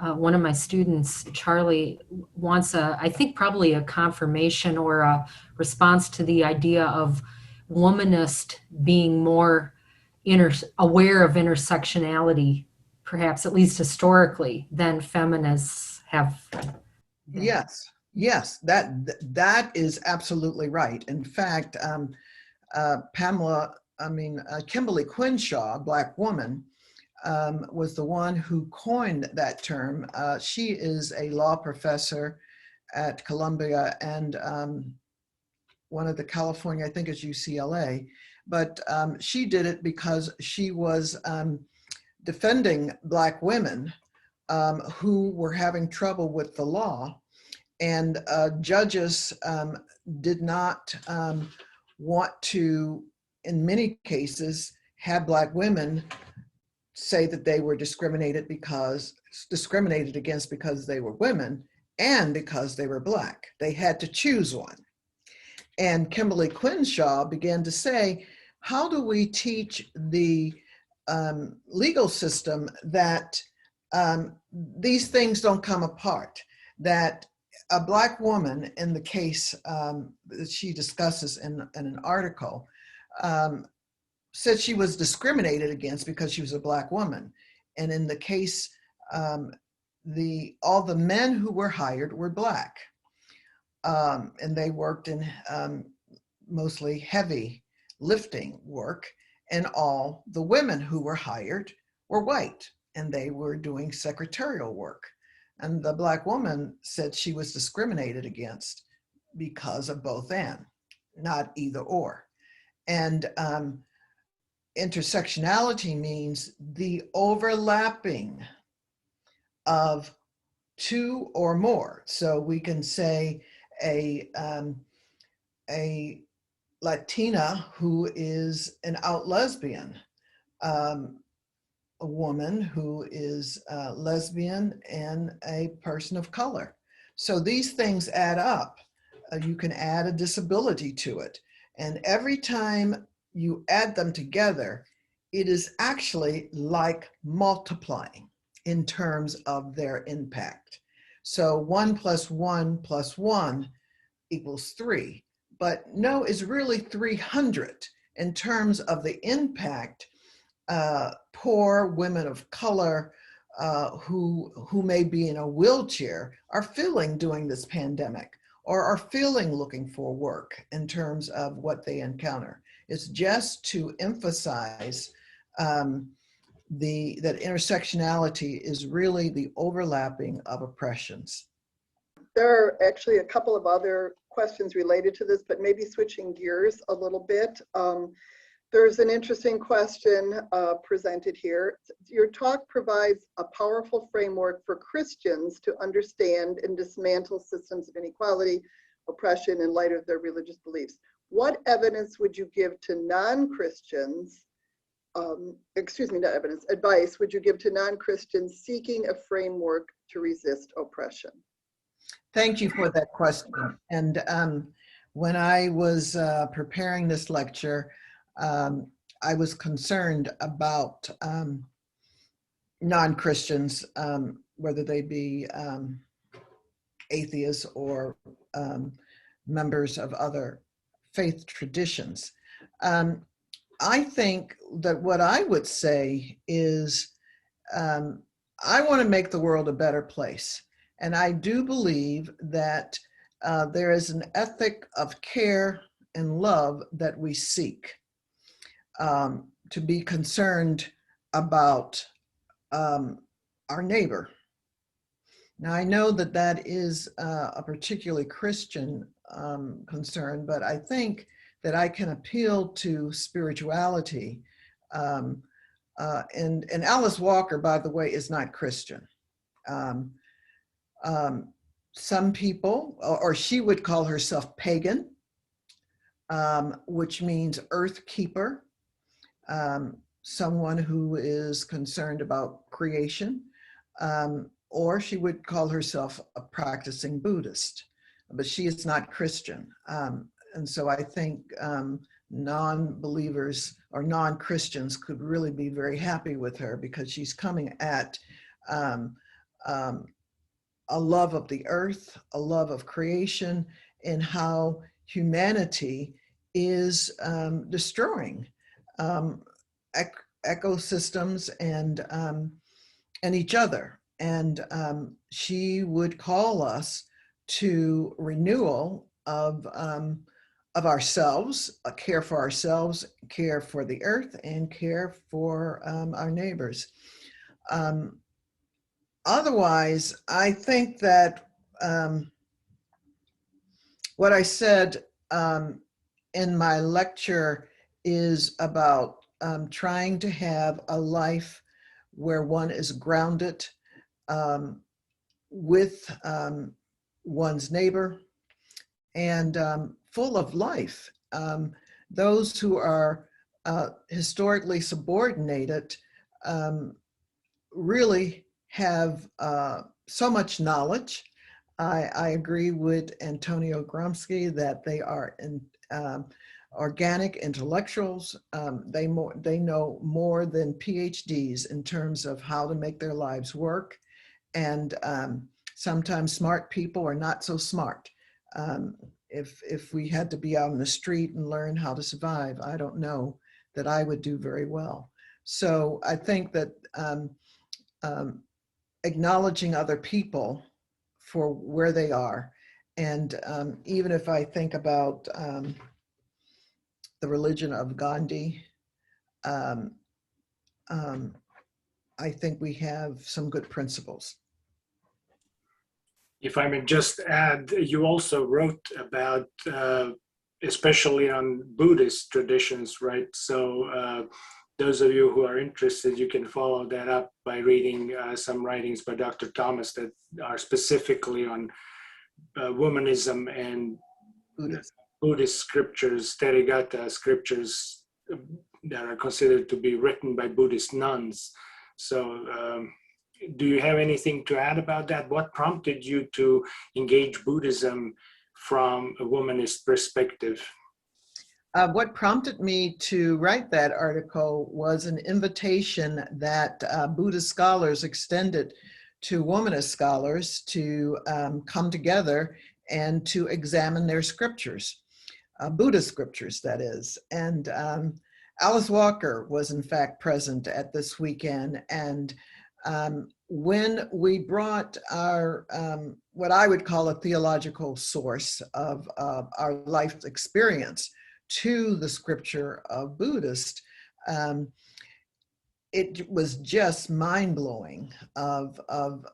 Speaker 6: One of my students, Charlie, wants I think probably a confirmation or a response to the idea of womanist being more aware of intersectionality, perhaps at least historically, than feminists have been.
Speaker 5: Yes, that is absolutely right. In fact, Kimberly Crenshaw, Black woman, was the one who coined that term. She is a law professor at Columbia and one of the California, I think it's UCLA, but she did it because she was defending Black women who were having trouble with the law, and judges did not want to, in many cases, have Black women say that they were discriminated against because they were women and because they were Black. They had to choose one. And Kimberly Crenshaw began to say, how do we teach the legal system that these things don't come apart? That a Black woman, in the case that she discusses in an article, said she was discriminated against because she was a Black woman. And in the case, all the men who were hired were Black. And they worked in mostly heavy lifting work, and all the women who were hired were white, and they were doing secretarial work. And the Black woman said she was discriminated against because of both and, not either or. And intersectionality means the overlapping of two or more. So we can say a Latina who is an out lesbian, a woman who is lesbian, and a person of color. So these things add up. You can add a disability to it. And every time you add them together, it is actually like multiplying in terms of their impact. So 1 + 1 + 1 = 3. But no is really 300 in terms of the impact poor women of color who may be in a wheelchair are feeling during this pandemic, or are feeling looking for work in terms of what they encounter. It's just to emphasize that intersectionality is really the overlapping of oppressions.
Speaker 7: There are actually a couple of other questions related to this, but maybe switching gears a little bit. There's an interesting question presented here. Your talk provides a powerful framework for Christians to understand and dismantle systems of inequality, oppression in light of their religious beliefs. What evidence would you give to non-Christians, advice would you give to non-Christians seeking a framework to resist oppression?
Speaker 5: Thank you for that question. And when I was preparing this lecture, I was concerned about non-Christians, whether they be atheists or members of other faith traditions. I think that what I would say is I want to make the world a better place. And I do believe that there is an ethic of care and love that we seek. To be concerned about our neighbor. Now, I know that that is a particularly Christian concern, but I think that I can appeal to spirituality. And Alice Walker, by the way, is not Christian. Some people, or she would call herself pagan, which means earth keeper. Someone who is concerned about creation, or she would call herself a practicing Buddhist, but she is not Christian. And so I think non-believers or non-Christians could really be very happy with her, because she's coming at a love of the earth, a love of creation, and how humanity is destroying ecosystems and each other. And she would call us to renewal of ourselves, a care for ourselves, care for the earth, and care for our neighbors. Otherwise, I think that what I said in my lecture is about trying to have a life where one is grounded with one's neighbor and full of life. Those who are historically subordinated really have so much knowledge. I agree with Antonio Gramsci that they are organic intellectuals. They know more than PhDs in terms of how to make their lives work. And sometimes smart people are not so smart. If we had to be out in the street and learn how to survive, I don't know that I would do very well. So I think that acknowledging other people for where they are, and even if I think about the religion of Gandhi, I think we have some good principles.
Speaker 1: If I may just add, you also wrote about, especially on Buddhist traditions, right? So those of you who are interested, you can follow that up by reading some writings by Dr. Thomas that are specifically on womanism and
Speaker 5: Buddhism.
Speaker 1: Buddhist scriptures, Therigatha scriptures that are considered to be written by Buddhist nuns. So do you have anything to add about that? What prompted you to engage Buddhism from a womanist perspective?
Speaker 5: What prompted me to write that article was an invitation that Buddhist scholars extended to womanist scholars to come together and to examine their scriptures, Buddhist scriptures, that is. And Alice Walker was in fact present at this weekend. And when we brought our, what I would call a theological source of our life experience to the scripture of Buddhist, it was just mind-blowing of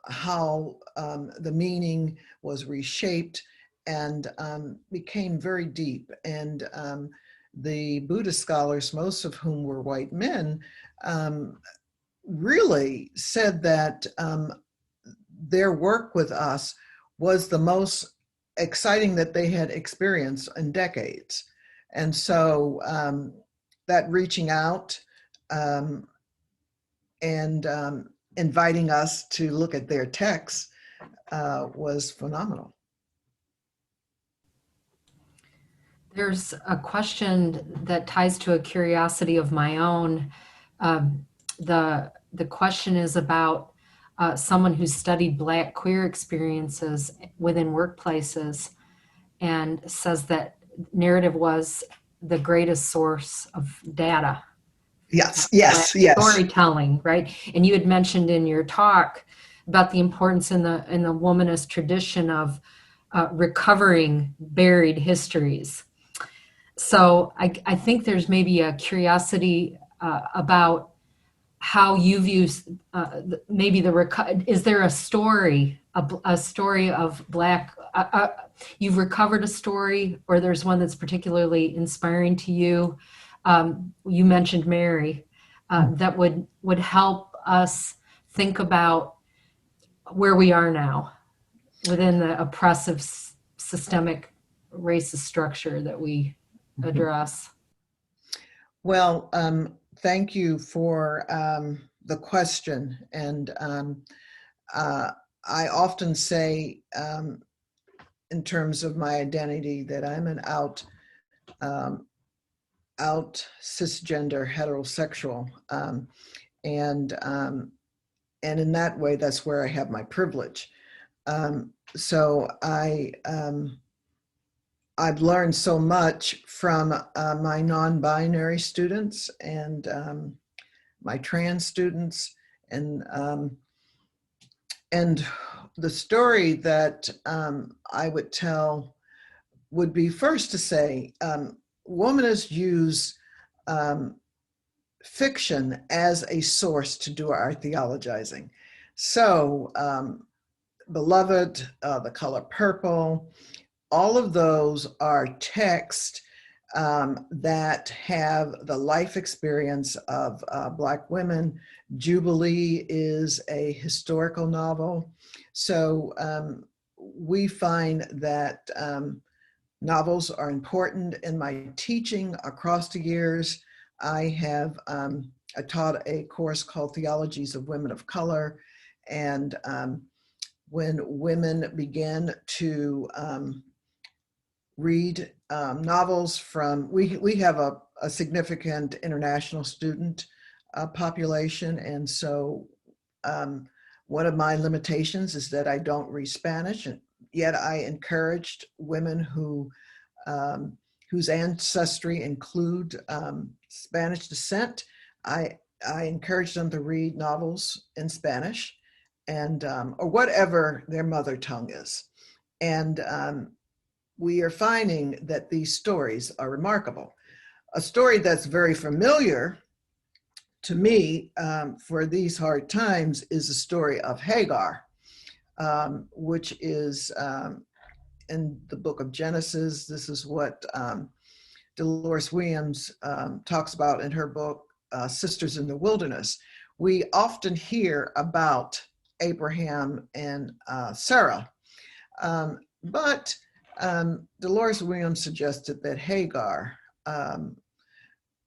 Speaker 5: how the meaning was reshaped and became very deep. And the Buddhist scholars, most of whom were white men, really said that their work with us was the most exciting that they had experienced in decades. And so that reaching out and inviting us to look at their texts was phenomenal.
Speaker 6: There's a question that ties to a curiosity of my own. The question is about someone who's studied Black queer experiences within workplaces and says that narrative was the greatest source of data.
Speaker 5: Yes.
Speaker 6: Storytelling, right? And you had mentioned in your talk about the importance in the womanist tradition of recovering buried histories. So I think there's maybe a curiosity about how you view maybe is there a story of Black, you've recovered a story, or there's one that's particularly inspiring to you? You mentioned Mary, that would help us think about where we are now within the oppressive systemic racist structure that we address.
Speaker 5: Well, thank you for the question. And I often say, in terms of my identity, that I'm an out cisgender heterosexual, and in that way, that's where I have my privilege. So I've learned so much from my non-binary students and my trans students, and the story that I would tell would be first to say, womanists use fiction as a source to do our theologizing. So Beloved, The Color Purple, all of those are texts that have the life experience of Black women. Jubilee is a historical novel. So we find that novels are important in my teaching across the years. I taught a course called Theologies of Women of Color. And when women began to read novels from, we have a significant international student population. And so one of my limitations is that I don't read Spanish, and yet I encouraged women whose ancestry include Spanish descent. I encouraged them to read novels in Spanish, and or whatever their mother tongue is. And we are finding that these stories are remarkable. A story that's very familiar to me for these hard times is the story of Hagar, which is in the book of Genesis. This is what Dolores Williams talks about in her book, Sisters in the Wilderness. We often hear about Abraham and Sarah, but Dolores Williams suggested that Hagar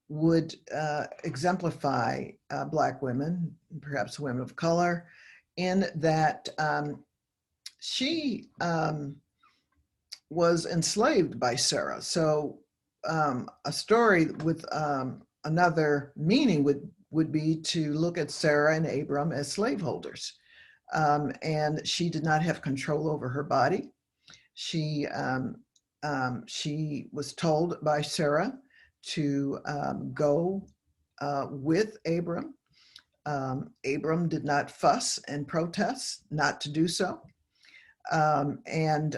Speaker 5: would exemplify Black women, perhaps women of color, in that she was enslaved by Sarah. So a story with another meaning would be to look at Sarah and Abram as slaveholders. And she did not have control over her body. She was told by Sarah to go with Abram. Abram did not fuss and protest not to do so. And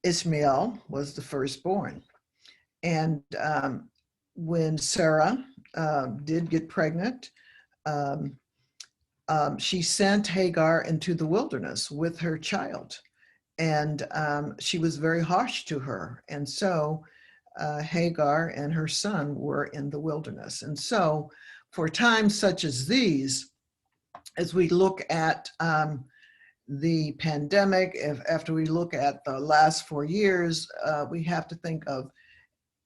Speaker 5: Ishmael was the firstborn. And when Sarah did get pregnant, she sent Hagar into the wilderness with her child. And she was very harsh to her. And so Hagar and her son were in the wilderness. And so for times such as these, as we look at the pandemic, after we look at the last 4 years, we have to think of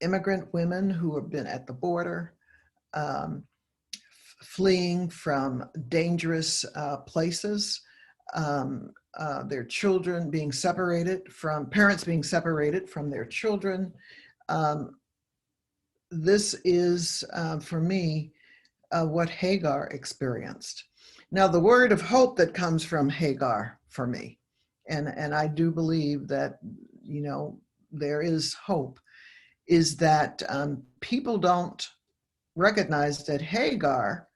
Speaker 5: immigrant women who have been at the border, fleeing from dangerous places, their children being separated from, parents being separated from their children. This is, for me, what Hagar experienced. Now, the word of hope that comes from Hagar for me, and I do believe that, you know, there is hope, is that people don't recognize that Hagar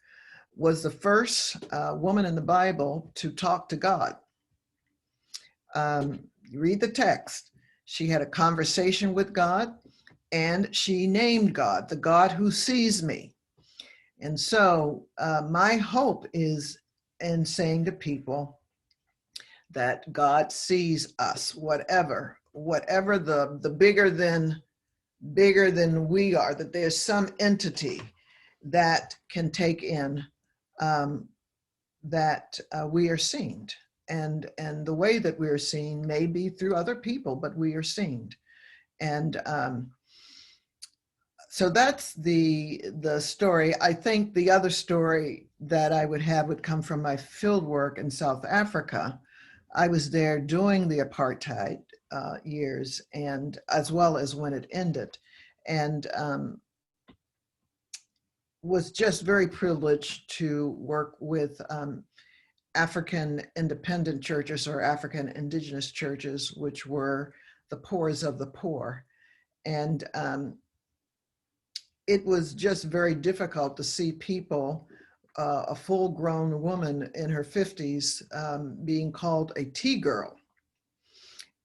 Speaker 5: was the first woman in the Bible to talk to God. You read the text. She had a conversation with God, and she named God, the God who sees me. And so my hope is in saying to people that God sees us, whatever the bigger than we are, that there's some entity that can take in that we are seen. And the way that we are seen may be through other people, but we are seen. And so that's the story. I think the other story that I would have would come from my field work in South Africa. I was there during the apartheid years, and as well as when it ended, and was just very privileged to work with African independent churches or African indigenous churches, which were the poorest of the poor. And it was just very difficult to see people, a full-grown woman in her 50s being called a tea girl.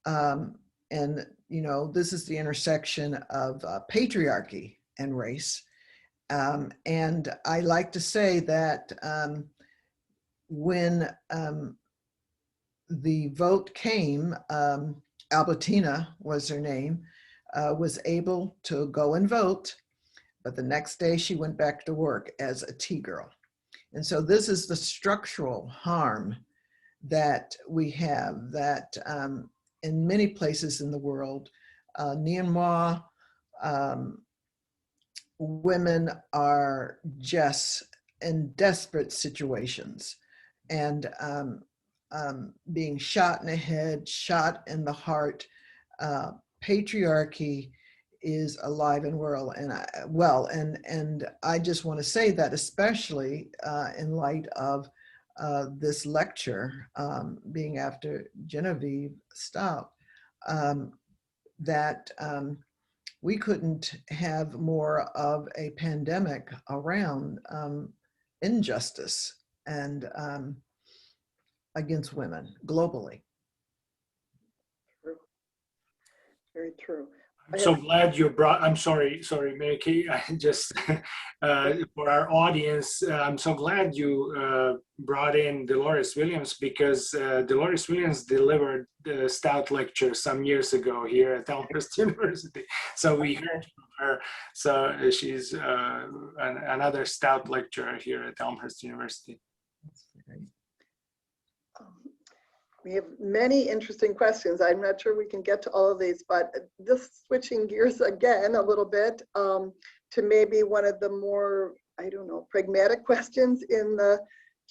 Speaker 5: And, you know, this is the intersection of patriarchy and race. And I like to say that when the vote came, Albertina was her name, was able to go and vote, but the next day she went back to work as a tea girl. And so this is the structural harm that we have, that in many places in the world, Myanmar, women are just in desperate situations and being shot in the head, shot in the heart. Patriarchy is alive and well, and I just want to say that, especially in light of this lecture being after Genevieve Stout, that we couldn't have more of a pandemic around injustice and against women globally.
Speaker 7: True. Very true.
Speaker 1: I'm so glad you brought, I'm sorry, Mary Kay, I just, for our audience, I'm so glad you brought in Dolores Williams, because Dolores Williams delivered the Staudt lecture some years ago here at Elmhurst University. So we heard from her. So she's another Staudt lecturer here at Elmhurst University.
Speaker 7: We have many interesting questions. I'm not sure we can get to all of these, but just switching gears again a little bit to maybe one of the more, I don't know, pragmatic questions in the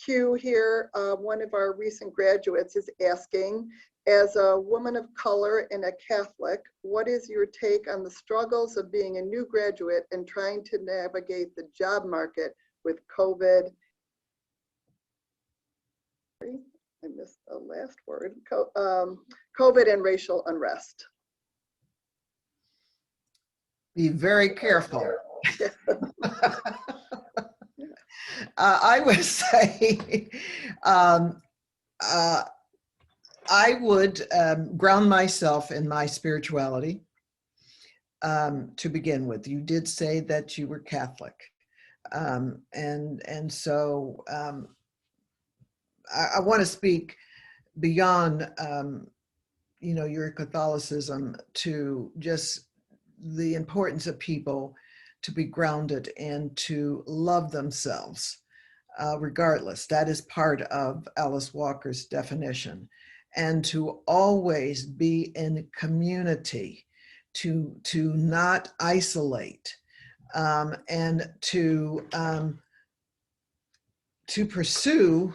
Speaker 7: queue here. One of our recent graduates is asking, as a woman of color and a Catholic, what is your take on the struggles of being a new graduate and trying to navigate the job market with COVID? I missed the last word. COVID and racial unrest.
Speaker 5: Be very careful. I would say I would ground myself in my spirituality to begin with. You did say that you were Catholic. And so I want to speak beyond, your Catholicism to just the importance of people to be grounded and to love themselves, regardless. That is part of Alice Walker's definition. And to always be in community, to not isolate, and to pursue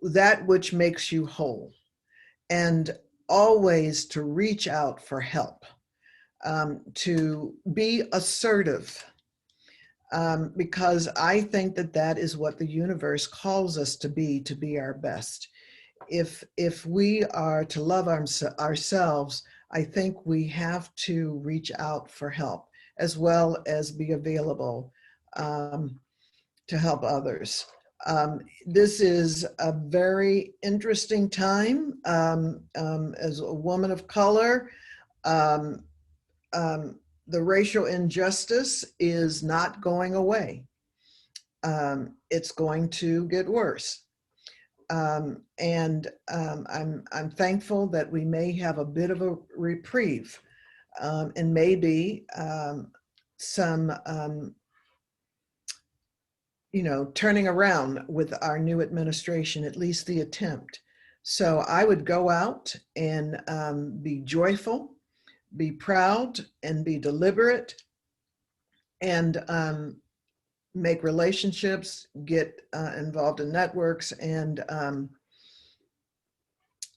Speaker 5: that which makes you whole, and always to reach out for help, to be assertive, because I think that is what the universe calls us to be our best. If we are to love ourselves, I think we have to reach out for help, as well as be available to help others. This is a very interesting time. As a woman of color, the racial injustice is not going away. It's going to get worse. And I'm thankful that we may have a bit of a reprieve, and maybe some turning around with our new administration, at least the attempt. So I would go out and be joyful, be proud, and be deliberate, and make relationships, get involved in networks, and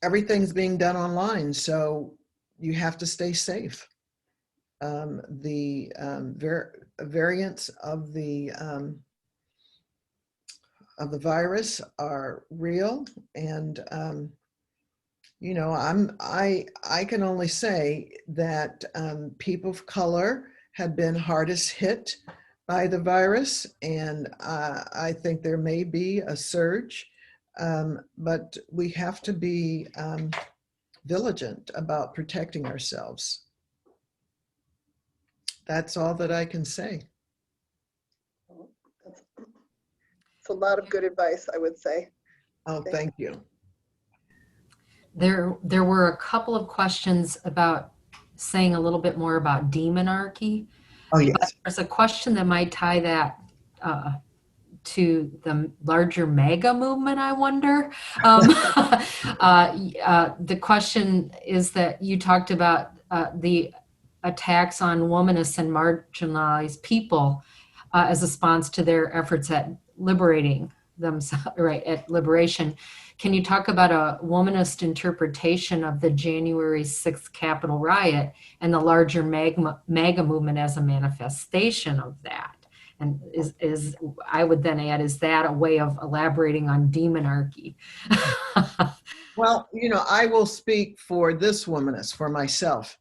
Speaker 5: everything's being done online. So you have to stay safe. The variants of the virus are real, and I can only say that people of color have been hardest hit by the virus, and I think there may be a surge, but we have to be diligent about protecting ourselves. That's all that I can say.
Speaker 7: It's a lot of good advice, I would say.
Speaker 5: Oh, thank you.
Speaker 6: There were a couple of questions about saying a little bit more about demonarchy.
Speaker 5: Oh, yes.
Speaker 6: But there's a question that might tie that to the larger MAGA movement, I wonder. The question is that you talked about the attacks on womanists and marginalized people as a response to their efforts at liberating themselves, right, at liberation. Can you talk about a womanist interpretation of the January 6th Capitol riot and the larger MAGA movement as a manifestation of that? And is I would then add, is that a way of elaborating on demonarchy?
Speaker 5: Well, I will speak for this womanist, for myself.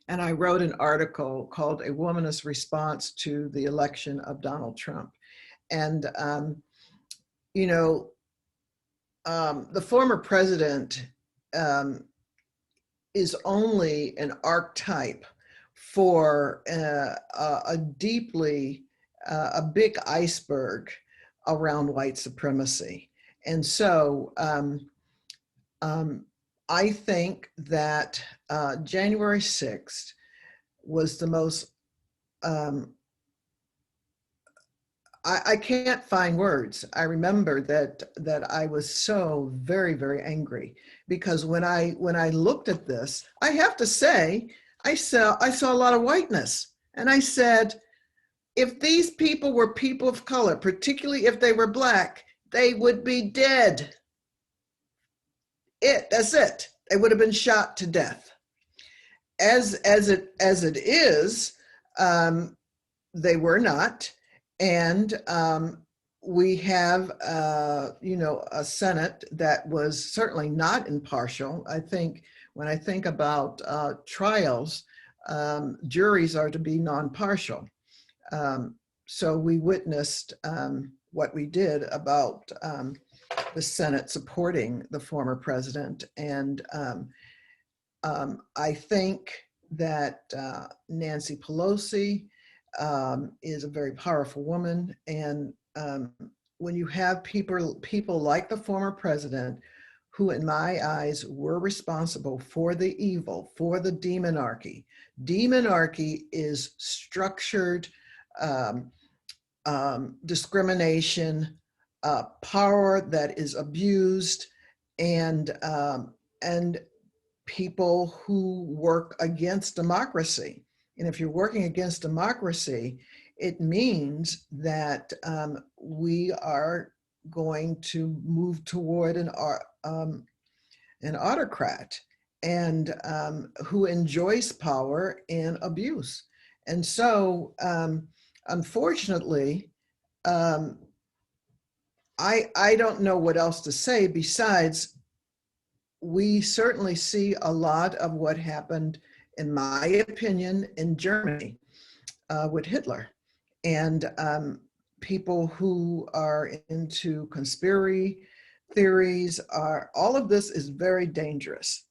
Speaker 5: And I wrote an article called A Womanist Response to the Election of Donald Trump. And, the former president is only an archetype for a big iceberg around white supremacy. And so I think that January 6th was the most I can't find words. I remember that I was so very, very angry because when I looked at this, I have to say, I saw a lot of whiteness. And I said, if these people were people of color, particularly if they were Black, they would be dead. That's it. They would have been shot to death. As it is, they were not. And we have, a Senate that was certainly not impartial. I think when I think about trials, juries are to be non-partial. So we witnessed what we did about the Senate supporting the former president. And I think that Nancy Pelosi is a very powerful woman. And when you have people like the former president, who in my eyes were responsible for the evil, for the demonarchy. Demonarchy is structured discrimination, power that is abused, and people who work against democracy. And if you're working against democracy, it means that we are going to move toward an autocrat and who enjoys power and abuse. And so, unfortunately, I don't know what else to say besides we certainly see a lot of what happened, in my opinion, in Germany with Hitler. And people who are into conspiracy theories all of this is very dangerous.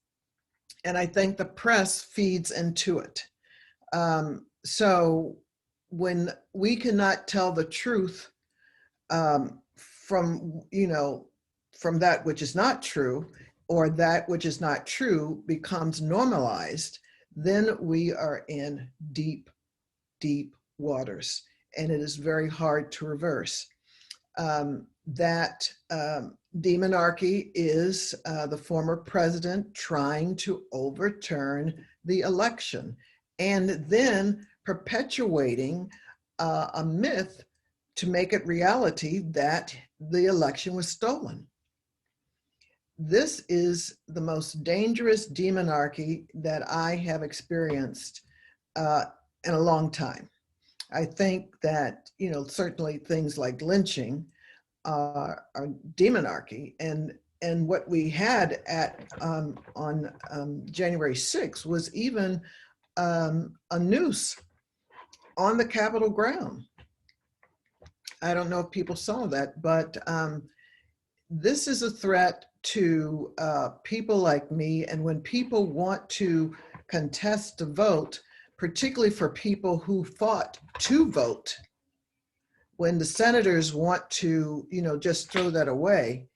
Speaker 5: And I think the press feeds into it. So when we cannot tell the truth from that which is not true, or that which is not true becomes normalized, then we are in deep, deep waters, and it is very hard to reverse. That demonarchy is the former president trying to overturn the election and then perpetuating a myth to make it reality that the election was stolen. This is the most dangerous demonarchy that I have experienced in a long time. I think that, certainly things like lynching are demonarchy, and what we had on January 6th was even a noose on the Capitol ground. I don't know if people saw that, but this is a threat to people like me. And when people want to contest the vote, particularly for people who fought to vote, when the senators want to, just throw that away,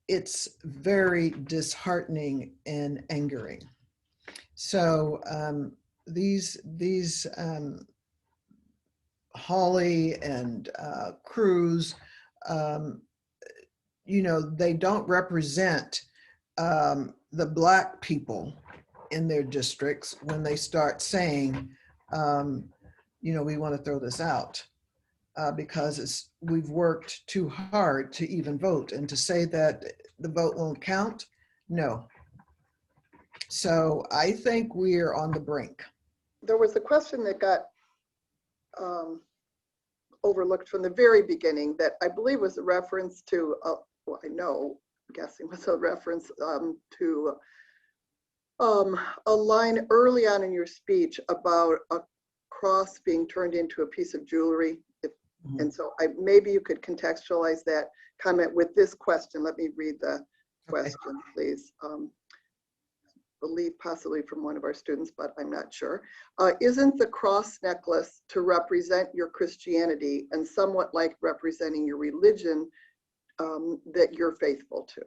Speaker 5: it's very disheartening and angering. So these Hawley and Cruz, they don't represent the Black people in their districts when they start saying, we want to throw this out because we've worked too hard to even vote, and to say that the vote won't count, no. So I think we're on the brink.
Speaker 7: There was a question that got overlooked from the very beginning that I believe was a reference to, I'm guessing was a reference to a line early on in your speech about a cross being turned into a piece of jewelry. And so maybe you could contextualize that comment with this question. Let me read the question, please. Believe possibly from one of our students, but I'm not sure. Isn't the cross necklace to represent your Christianity and somewhat like representing your religion that you're faithful to?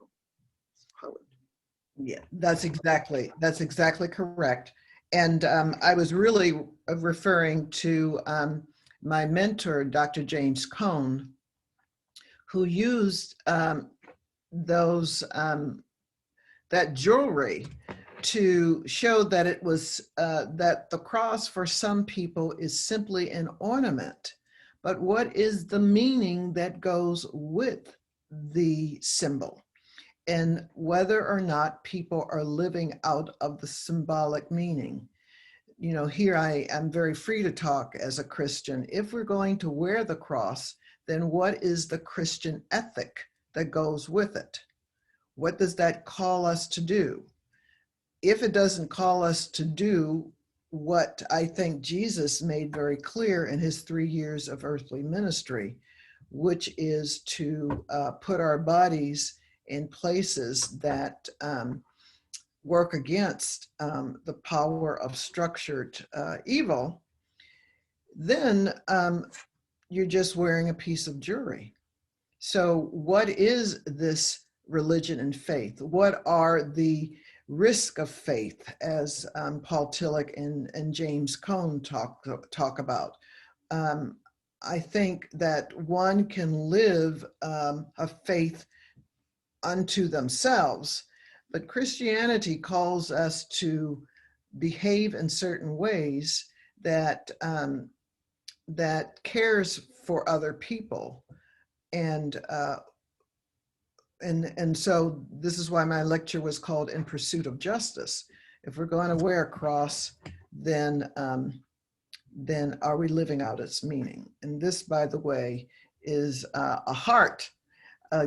Speaker 5: Yeah, that's exactly correct. And I was really referring to my mentor, Dr. James Cone, who used that jewelry to show that it was that the cross for some people is simply an ornament, but what is the meaning that goes with the symbol, and whether or not people are living out of the symbolic meaning. You know, here I am very free to talk as a Christian. If we're going to wear the cross, then what is the Christian ethic that goes with it? What does that call us to do? If it doesn't call us to do what I think Jesus made very clear in his 3 years of earthly ministry, which is to put our bodies in places that work against the power of structured evil, then you're just wearing a piece of jewelry. So what is this religion and faith? What are the risk of faith, as Paul Tillich and James Cone talk about? I think that one can live a faith unto themselves, but Christianity calls us to behave in certain ways that that cares for other people, and so this is why my lecture was called In Pursuit of Justice. If we're going to wear a cross, then are we living out its meaning? And this, by the way, is a heart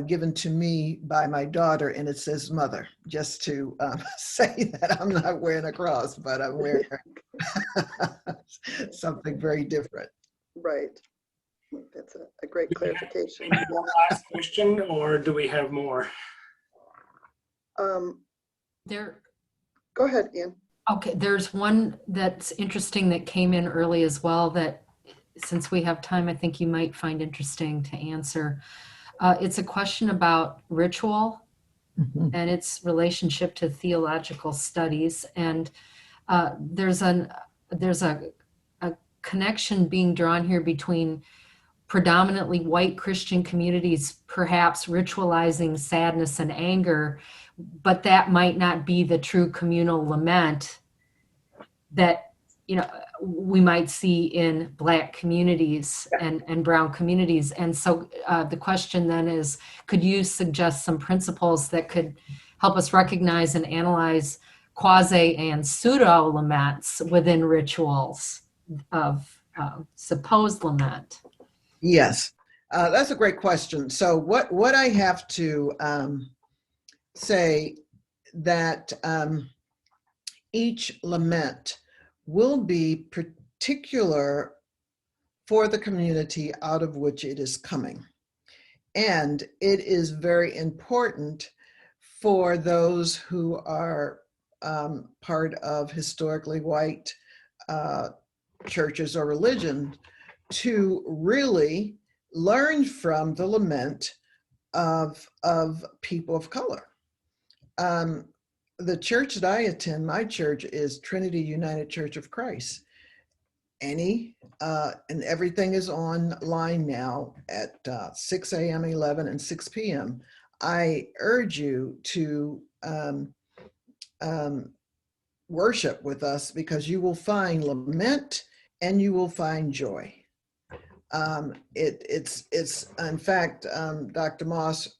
Speaker 5: given to me by my daughter, and it says mother, just to say that I'm not wearing a cross, but I'm wearing something very different.
Speaker 7: Right. That's a great clarification.
Speaker 1: Maybe one last question, or do we have more?
Speaker 6: There.
Speaker 7: Go ahead, Ian.
Speaker 6: Okay, there's one that's interesting that came in early as well that, since we have time, I think you might find interesting to answer. It's a question about ritual and its relationship to theological studies. And there's a connection being drawn here between predominantly white Christian communities perhaps ritualizing sadness and anger, but that might not be the true communal lament that, you know, we might see in Black communities and brown communities. And so the question then is, could you suggest some principles that could help us recognize and analyze quasi and pseudo laments within rituals of supposed lament?
Speaker 5: Yes, that's a great question. So what I have to say that each lament will be particular for the community out of which it is coming. And it is very important for those who are part of historically white churches or religion to really learn from the lament of people of color. The church that I attend, my church, is Trinity United Church of Christ. And everything is online now at 6 a.m., 11, and 6 p.m. I urge you to worship with us, because you will find lament and you will find joy. It's in fact, Dr. Moss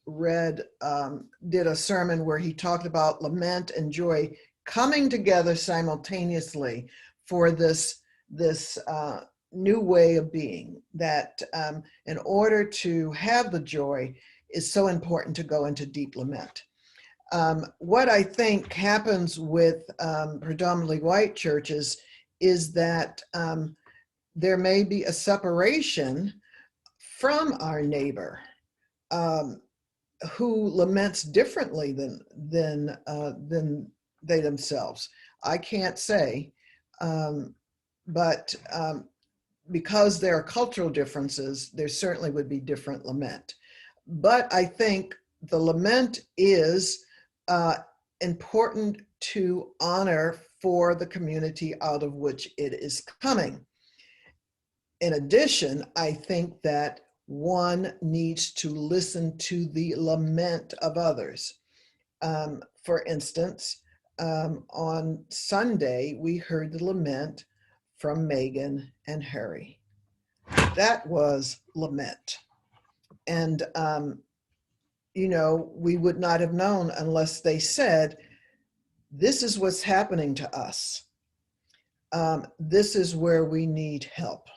Speaker 5: did a sermon where he talked about lament and joy coming together simultaneously for this new way of being, that in order to have the joy, it's so important to go into deep lament. What I think happens with predominantly white churches is that there may be a separation from our neighbor who laments differently than they themselves. I can't say, but because there are cultural differences, there certainly would be different lament. But I think the lament is important to honor for the community out of which it is coming. in addition, I think that one needs to listen to the lament of others. For instance, on Sunday, we heard the lament from Megan and Harry. That was lament. And, you know, we would not have known unless they said, this is what's happening to us. This is where we need help.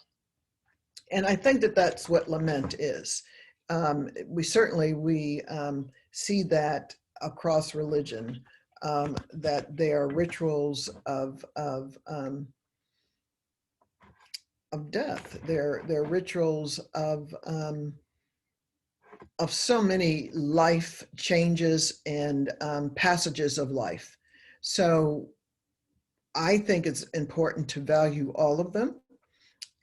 Speaker 5: And I think that that's what lament is. We see that across religion, that there are rituals of death. There are rituals of so many life changes and passages of life. So I think it's important to value all of them.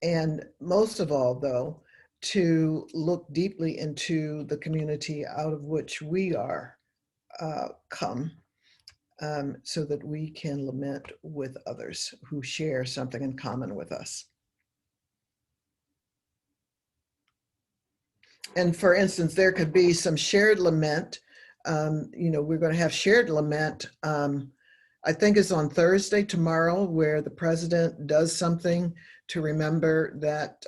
Speaker 5: And most of all, though, to look deeply into the community out of which we are come, so that we can lament with others who share something in common with us. And for instance, there could be some shared lament. You know, we're going to have shared lament. I think it's on Thursday, tomorrow, where the president does something to remember that,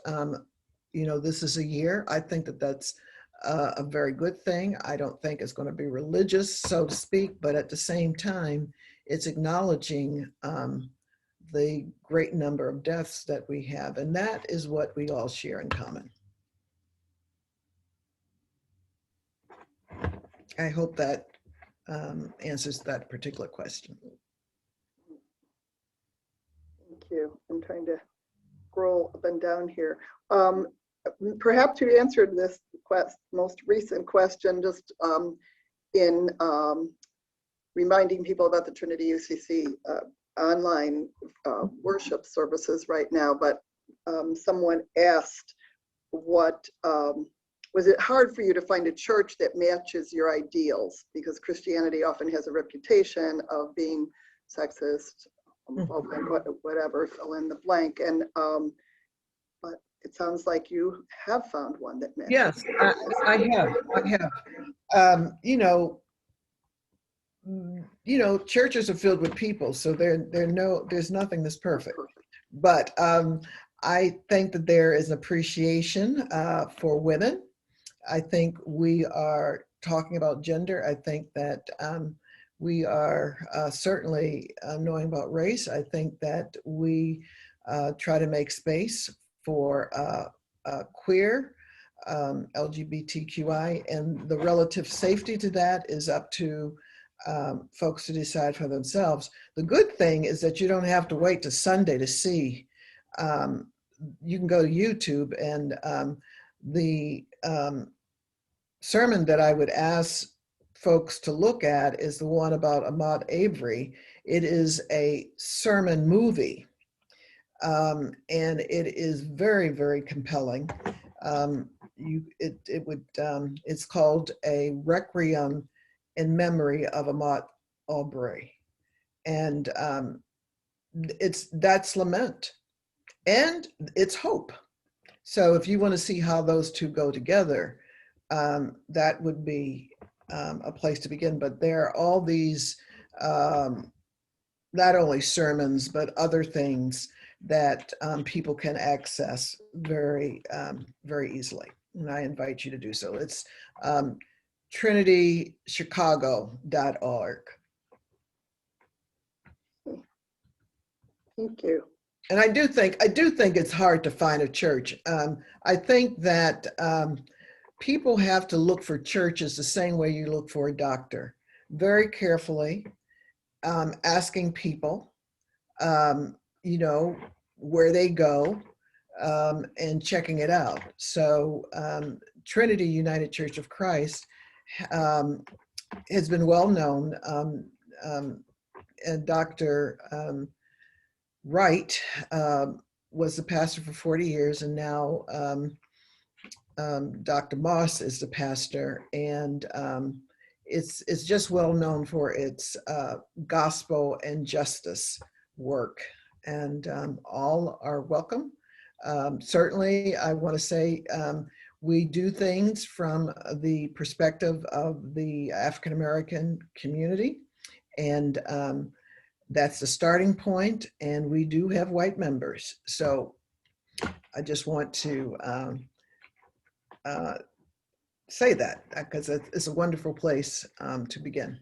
Speaker 5: you know, this is a year. I think that that's a very good thing. I don't think it's going to be religious, so to speak, but at the same time, it's acknowledging the great number of deaths that we have. And that is what we all share in common. I hope that answers that particular question.
Speaker 7: Thank you. I'm trying to scroll up and down here. Perhaps you answered this most recent question just in reminding people about the Trinity UCC online worship services right now, but someone asked what, was it hard for you to find a church that matches your ideals? Because Christianity often has a reputation of being sexist, homophobic, whatever, fill in the blank. And but it sounds like you have found one that matches.
Speaker 5: Yes, I have. You know, churches are filled with people, so there's nothing that's perfect. But I think that there is appreciation for women. I think we are talking about gender. I think that we are certainly knowing about race. I think that we try to make space for queer, LGBTQI, and the relative safety to that is up to folks to decide for themselves. The good thing is that you don't have to wait to Sunday to see. You can go to YouTube, and the sermon that I would ask folks to look at is the one about Ahmaud Arbery. It is a sermon movie, and it is very, very compelling. It's called A Requiem in Memory of Ahmaud Arbery, and that's lament, and it's hope. So if you want to see how those two go together, that would be a place to begin. But there are all these, not only sermons, but other things that people can access very, very easily. And I invite you to do so. It's trinitychicago.org.
Speaker 7: Thank you.
Speaker 5: And I do think it's hard to find a church. I think that people have to look for churches the same way you look for a doctor, very carefully, asking people, you know, where they go, and checking it out. So Trinity United Church of Christ has been well known, and Dr. Wright was the pastor for 40 years, and now Dr. Moss is the pastor, and it's just well known for its gospel and justice work, and all are welcome. Certainly, I want to say we do things from the perspective of the African American community, and that's the starting point, and we do have white members. So I just want to say that because it's a wonderful place to begin.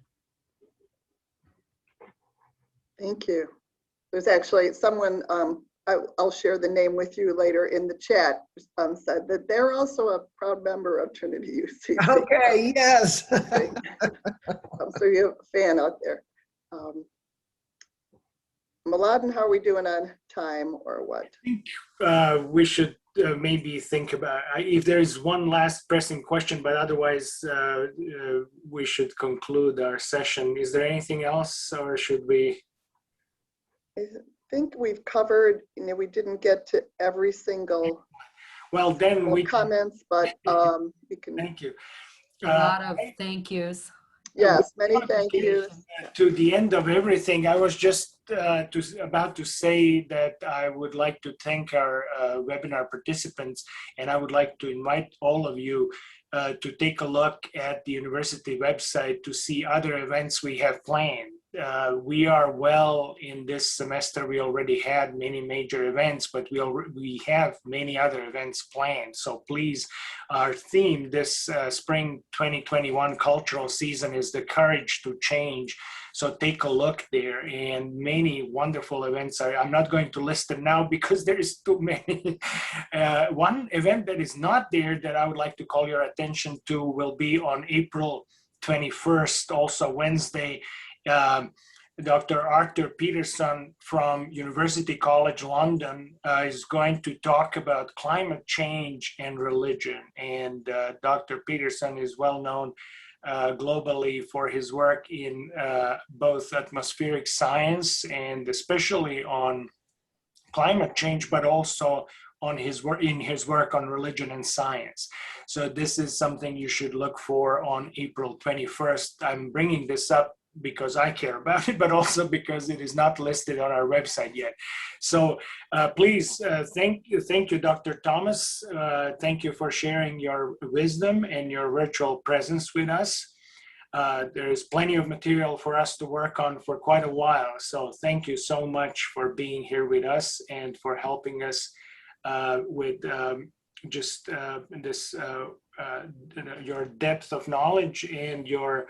Speaker 7: Thank you. There's actually someone, I'll share the name with you later in the chat, said that they're also a proud member of Trinity UCC.
Speaker 5: Okay, yes.
Speaker 7: So you have a fan out there. Mladen, how are we doing on time or what?
Speaker 1: I think we should maybe think about if there is one last pressing question, but otherwise we should conclude our session. Is there anything else, or should we?
Speaker 7: I think we've covered, we didn't get to every single
Speaker 1: comments,
Speaker 7: but we can.
Speaker 1: Thank you.
Speaker 6: A lot of thank yous.
Speaker 7: Yes, many thank yous.
Speaker 1: To the end of everything, I was just about to say that I would like to thank our webinar participants, and I would like to invite all of you to take a look at the university website to see other events we have planned. We are well in this semester. We already had many major events, but we have many other events planned. So please, our theme this spring 2021 cultural season is the courage to change. So take a look there, and many wonderful events. I'm not going to list them now because there is too many. One event that is not there that I would like to call your attention to will be on April 21st, also Wednesday. Dr. Arthur Peterson from University College London is going to talk about climate change and religion. And Dr. Peterson is well known globally for his work in both atmospheric science and especially on climate change, but also on his work on religion and science. So this is something you should look for on April 21st. I'm bringing this up because I care about it, but also because it is not listed on our website yet. So please, thank you, Dr. Thomas. Thank you for sharing your wisdom and your virtual presence with us. There is plenty of material for us to work on for quite a while. So thank you so much for being here with us and for helping us with just this, your depth of knowledge and your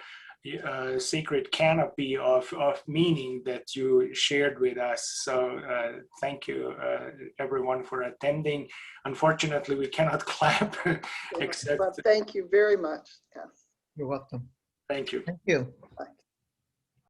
Speaker 1: sacred canopy of meaning that you shared with us. So thank you everyone for attending. Unfortunately, we cannot clap except.
Speaker 7: But thank you very much. Yes.
Speaker 5: You're welcome.
Speaker 1: Thank you.
Speaker 5: Thank you.
Speaker 7: Bye.